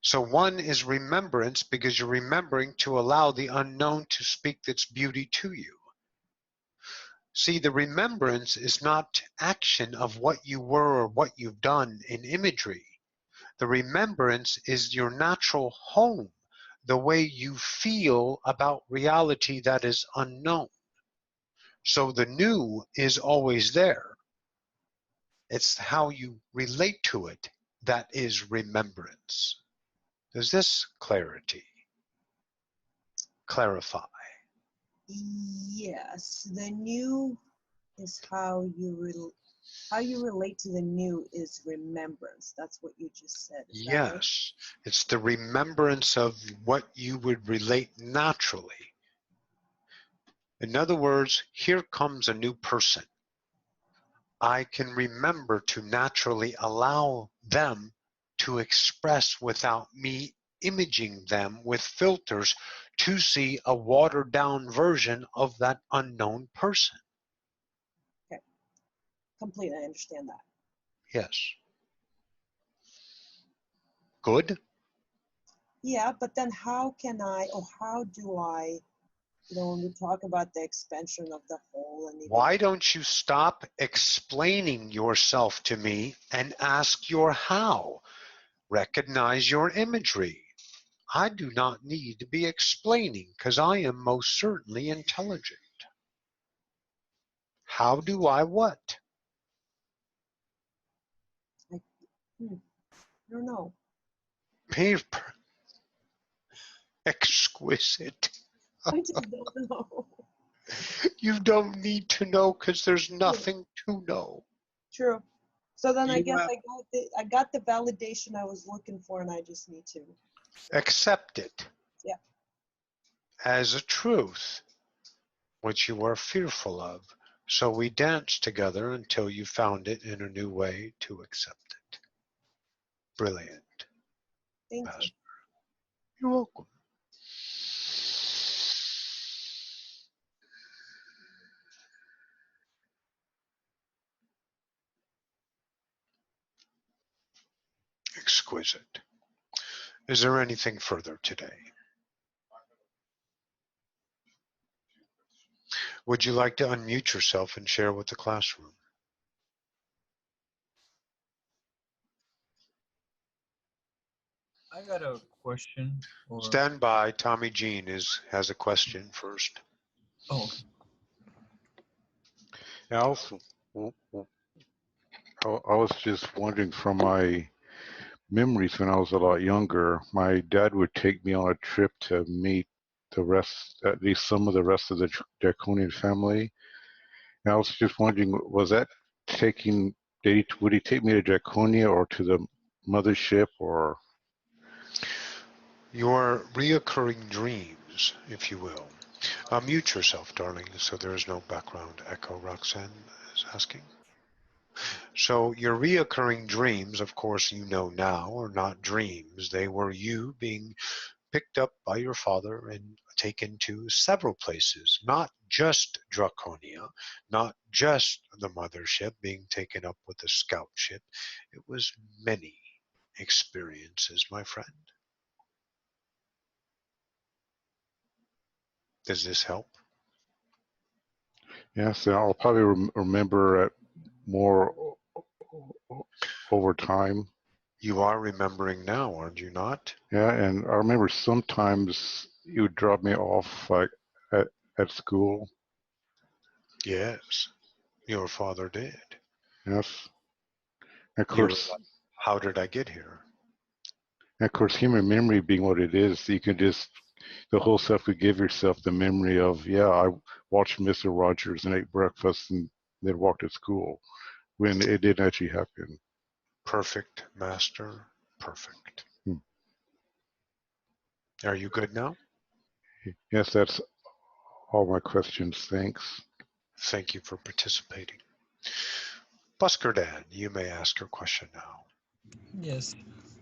So one is remembrance because you're remembering to allow the unknown to speak its beauty to you. See, the remembrance is not action of what you were or what you've done in imagery. The remembrance is your natural home, the way you feel about reality that is unknown. So the new is always there. It's how you relate to it that is remembrance. Does this clarify? Yes, the new is how you relate to the new is remembrance. That's what you just said. Is that right? Yes, it's the remembrance of what you would relate naturally. In other words, here comes a new person. I can remember to naturally allow them to express without me imaging them with filters to see a watered down version of that unknown person. Okay, completely, I understand that. Yes. Good? Yeah, but then how can I, or how do I, when we talk about the expansion of the whole and Why don't you stop explaining yourself to me and ask your how? Recognize your imagery. I do not need to be explaining because I am most certainly intelligent. How do I what? I don't know. Paper. Exquisite. I just don't know. You don't need to know because there's nothing to know. True. So then I You guess have I got the validation I was looking for, and I just need to. accept it Yeah. as a truth, which you are fearful of. So we danced together until you found it in a new way to accept it. Brilliant. Thank you. Pastor. You're welcome. Exquisite. Is there anything further today? Would you like to unmute yourself and share with the classroom? I got a question. Stand by. Tommy Jean has a question first. Oh, okay. Yeah, I was just wondering from my memories when I was a lot younger, my dad would take me on a trip to meet the rest, at least some of the rest of the Draconian family. And I was just wondering, was that taking, would he take me to Draconia or to the mothership or? Your reoccurring dreams, if you will. Mute yourself, darling, so there is no background echo, Roxanne is asking. So your reoccurring dreams, of course, you know now, are not dreams. They were you being picked up by your father and taken to several places, not just Draconia, not just the mothership being taken up with the scout ship. It was many experiences, my friend. Does this help? Yes, I'll probably remember it more over time. You are remembering now, aren't you not? Yeah, and I remember sometimes you would drop me off like at school. Yes, your father did. Yes. And You were like, how did I get here? of course, human memory being what it is, you can just, the whole self could give yourself the memory of, yeah, I watched Mr. Rogers and ate breakfast and then walked to school when it didn't actually happen. Perfect, master, perfect. Hmm. Are you good now? Yes, that's all my questions. Thanks. Thank you for participating. Busker Dan, you may ask your question now. Yes.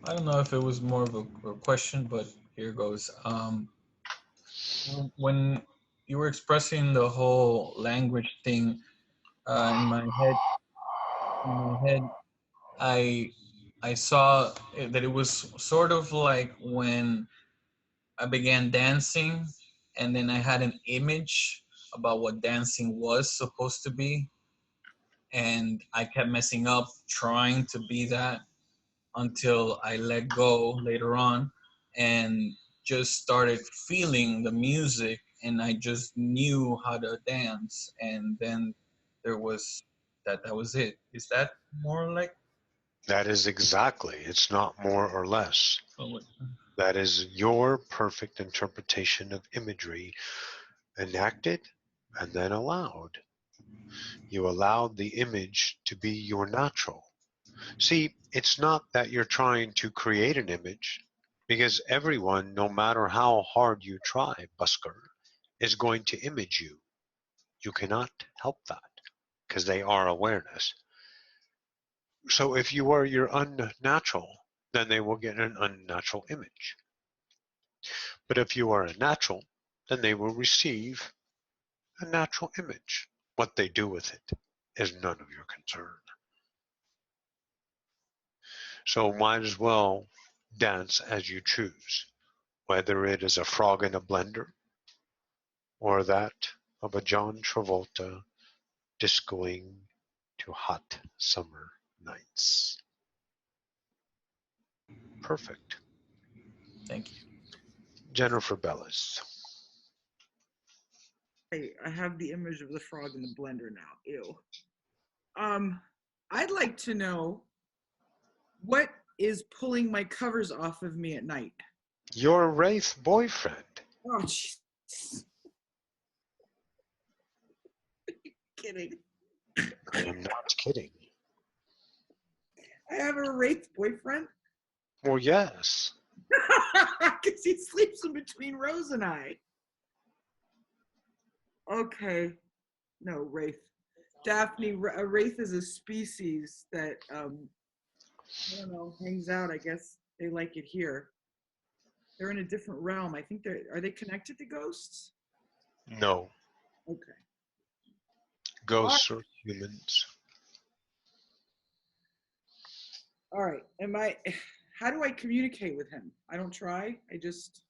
I don't know if it was more of a question, but here goes. When you were expressing the whole language thing, in my head, I saw that it was sort of like when I began dancing, and then I had an image about what dancing was supposed to be, and I kept messing up trying to be that until I let go later on and just started feeling the music, and I just knew how to dance, and then there was that was it. Is that more like That is exactly, it's not more or less. what? That is your perfect interpretation of imagery enacted and then allowed. You allowed the image to be your natural. See, it's not that you're trying to create an image, because everyone, no matter how hard you try, busker, is going to image you. You cannot help that because they are awareness. So if you are your unnatural, then they will get an unnatural image. But if you are a natural, then they will receive a natural image. What they do with it is none of your concern. So might as well dance as you choose, whether it is a frog in a blender or that of a John Travolta discoing to hot summer nights. Perfect. Thank you. Jennifer Bellis. I have the image of the frog in the blender now. Ew. I'd like to know what is pulling my covers off of me at night. Your Wraith boyfriend. Oh, jeez. Kidding. I am not kidding. I have a wraith boyfriend. Well, yes. Because he sleeps in between Rose and I. Okay. No, wraith. Daphne, a wraith is a species that, I don't know, hangs out. I guess they like it here. They're in a different realm. I think are they connected to ghosts? No. Okay. Ghosts are humans. All right. How do I communicate with him? I don't try. I just.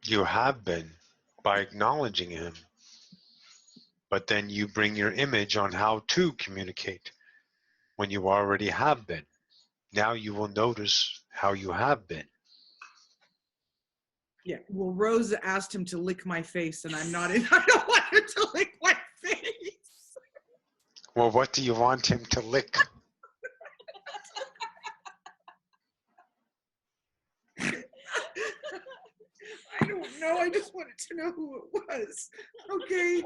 You have been by acknowledging him. But then you bring your image on how to communicate when you already have been. Now you will notice how you have been. Yeah. Well, Rose asked him to lick my face, and I'm not in. I don't want her to lick my face. Well, what do you want him to lick? I don't know. I just wanted to know who it was. Okay.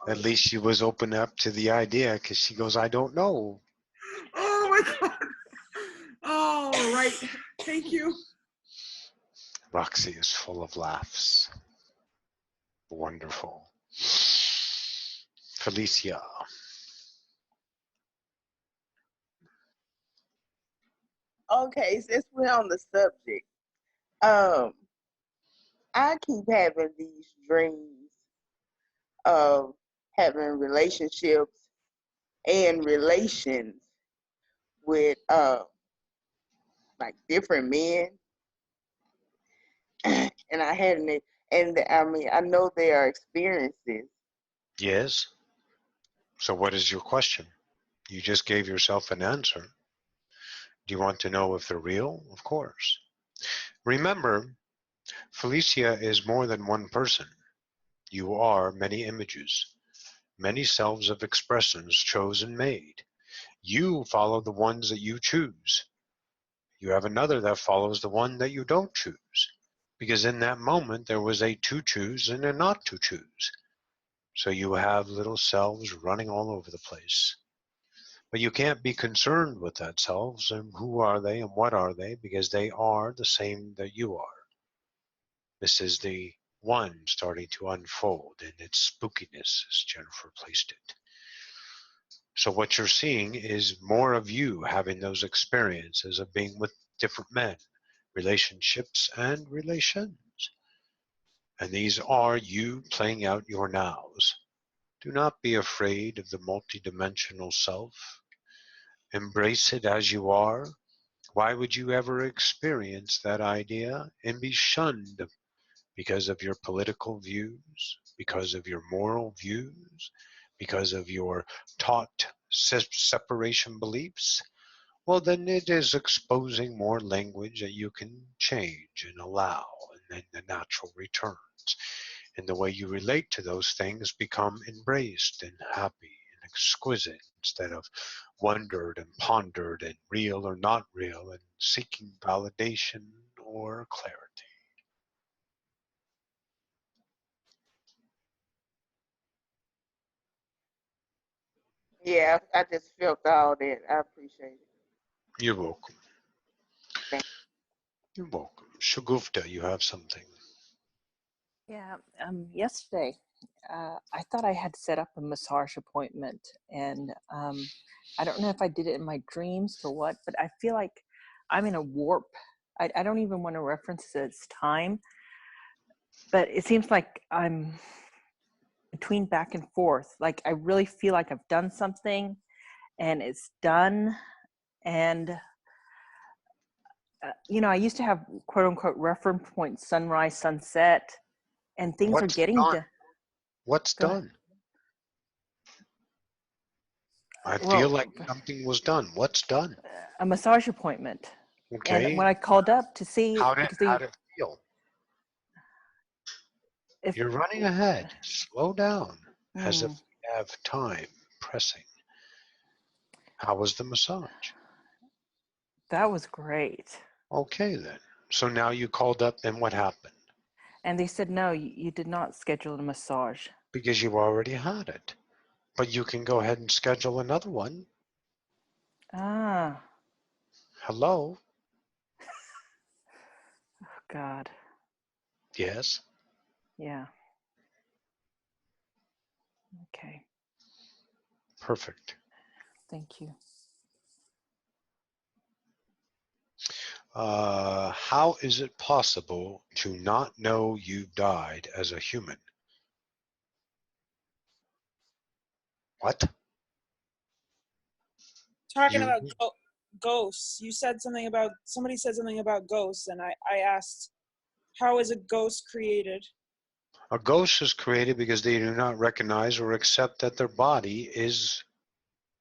At least she was open up to the idea because she goes, I don't know. Oh my God. All right. Thank you. Roxy is full of laughs. Wonderful. Felicia. Okay, since we're on the subject, um, I keep having these dreams of having relationships and relations with like different men, and I hadn't. And I mean, I know they are experiences. Yes. So what is your question? You just gave yourself an answer. Do you want to know if they're real? Of course. Remember, Felicia is more than one person. You are many images, many selves of expressions chosen made. You follow the ones that you choose. You have another that follows the one that you don't choose. Because in that moment, there was a to choose and a not to choose. So you have little selves running all over the place. But you can't be concerned with that selves and who are they and what are they, because they are the same that you are. This is the one starting to unfold in its spookiness, as Jennifer placed it. So what you're seeing is more of you having those experiences of being with different men, relationships and relations. And these are you playing out your nows. Do not be afraid of the multidimensional self. Embrace it as you are. Why would you ever experience that idea and be shunned because of your political views, because of your moral views, because of your taught separation beliefs, well, then it is exposing more language that you can change and allow, and then the natural returns. And the way you relate to those things become embraced and happy and exquisite instead of wondered and pondered and real or not real and seeking validation or clarity. Yeah, I just felt all that. I appreciate it. You're welcome. Thank You're welcome. Shagufta, you have something. Yeah, yesterday, I thought I had set up a massage appointment, and I don't know if I did it in my dreams or what, but I feel like I'm in a warp. I don't even want to reference its time, but it seems like I'm between back and forth. Like I really feel like I've done something, and it's done, and I used to have quote unquote reference points, sunrise, sunset, and things are What's getting done? done. What's Go ahead. done? I feel Well, like something was done. What's done? a massage appointment. And Okay. when I called up to see, How did because they, it feel? if You're running ahead. Slow down, as if mm, you have time pressing. How was the massage? that was great. Okay then. So now you called up, and what happened? And they said, no, you did not schedule a massage. Because you already had it. But you can go ahead and schedule another one. Ah, Hello? God. Yes. Yeah. Okay. Perfect. Thank you. How is it possible to not know you died as a human? What? Talking You about ghosts. Somebody said something about ghosts, and I asked, how is a ghost created? A ghost is created because they do not recognize or accept that their body is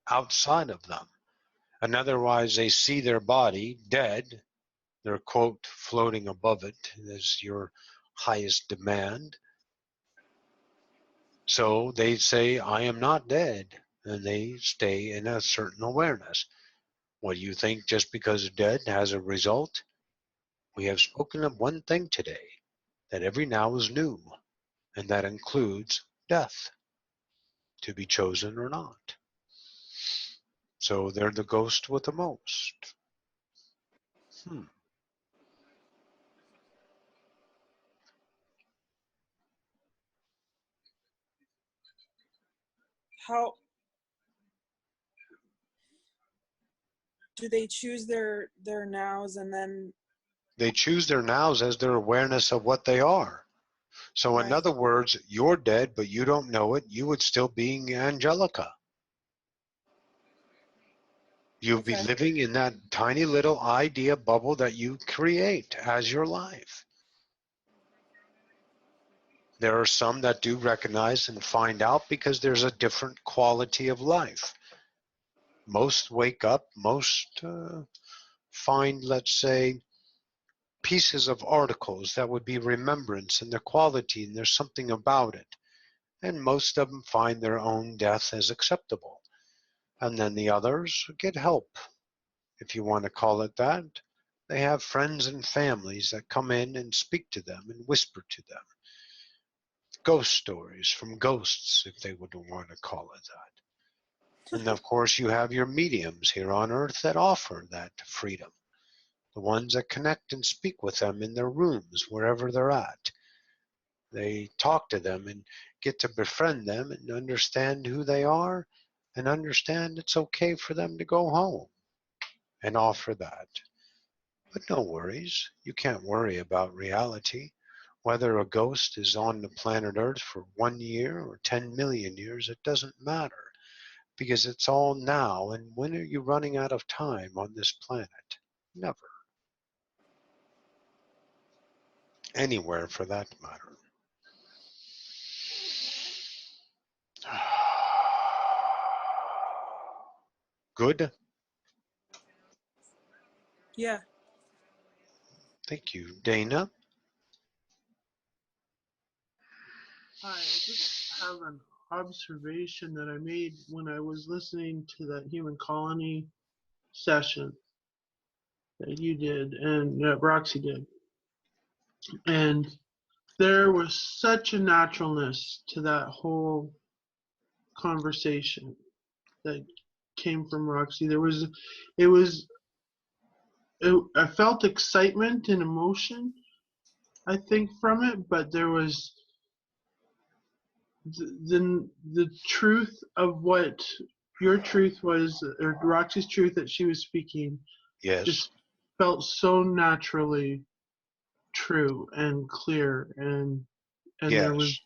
outside of them. And otherwise, they see their body dead. They're, quote, floating above it as your highest demand. So they say, I am not dead. And they stay in a certain awareness. What do you think just because dead has a result? We have spoken of one thing today, that every now is new, and that includes death, to be chosen or not. So they're the ghost with the most. How do they choose their nows, and then They choose their nows as their awareness of what they are. So in right? other words, you're dead, but you don't know it. You would still be Angelica. You'd be Okay. living in that tiny little idea bubble that you create as your life. There are some that do recognize and find out because there's a different quality of life. Most wake up, most find, let's say, pieces of articles that would be remembrance and their quality, and there's something about it. And most of them find their own death as acceptable. And then the others get help, if you want to call it that. They have friends and families that come in and speak to them and whisper to them. Ghost stories from ghosts, if they would want to call it that. And of course, you have your mediums here on earth that offer that freedom. The ones that connect and speak with them in their rooms, wherever they're at. They talk to them and get to befriend them and understand who they are and understand it's okay for them to go home and offer that. But no worries. You can't worry about reality. Whether a ghost is on the planet Earth for 1 year or 10 million years, it doesn't matter because it's all now. And when are you running out of time on this planet? Never. anywhere for that matter. Good. Yeah. Thank you. Dana? Hi, I just have an observation that I made when I was listening to that human colony session that you did and that Roxy did. And there was such a naturalness to that whole conversation that came from Roxy. I felt excitement and emotion, I think, from it, but there was the truth of what your truth was, or Roxy's truth that she was speaking, Yes. just felt so naturally true and clear, and Yes. there was,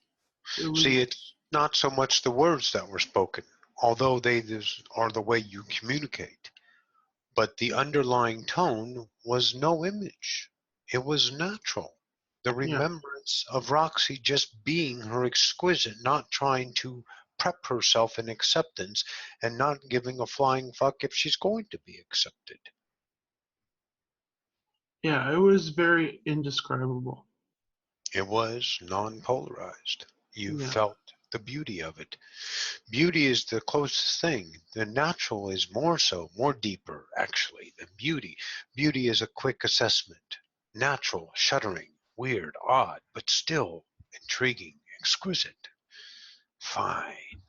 it was. See, it's not so much the words that were spoken, although they are the way you communicate. But the underlying tone was no image. It was natural. The remembrance of Roxy just being her exquisite, not trying to prep herself in acceptance and not giving a flying fuck if she's going to be accepted. Yeah, it was very indescribable. It was non-polarized. You Yeah. felt the beauty of it. Beauty is the closest thing. The natural is more so, more deeper, actually, than beauty. Beauty is a quick assessment. Natural, shuddering, weird, odd, but still intriguing, exquisite, fine.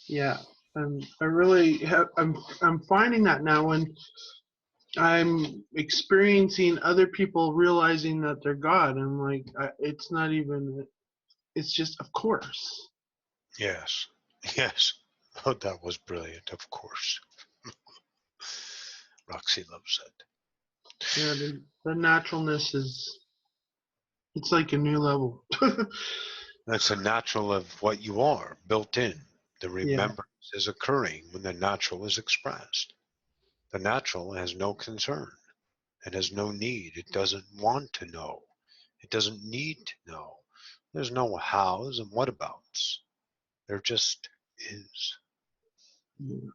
Yeah, I really have. I'm finding that now when I'm experiencing other people realizing that they're God. I'm like, it's not even. It's just, of course. Yes, yes. Oh, that was brilliant, of course. Roxy loves it. Yeah, the naturalness is. It's like a new level. That's a natural of what you are, built in. The Yeah. remembrance is occurring when the natural is expressed. The natural has no concern. It has no need. It doesn't want to know. It doesn't need to know. There's no hows and whatabouts. There just is. Yeah.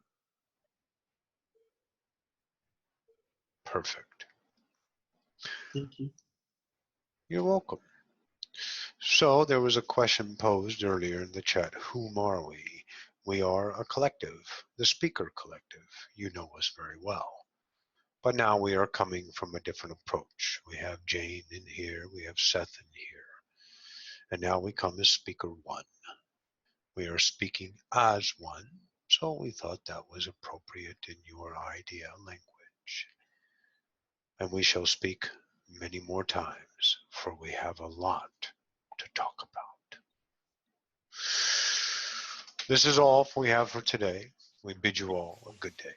Perfect. Thank you. You're welcome. So there was a question posed earlier in the chat. Whom are we? We are a collective, the speaker collective. You know us very well. But now we are coming from a different approach. We have Jane in here. We have Seth in here. And now we come as speaker one. We are speaking as one. So we thought that was appropriate in your idea language. And we shall speak many more times, for we have a lot to talk about. This is all we have for today. We bid you all a good day.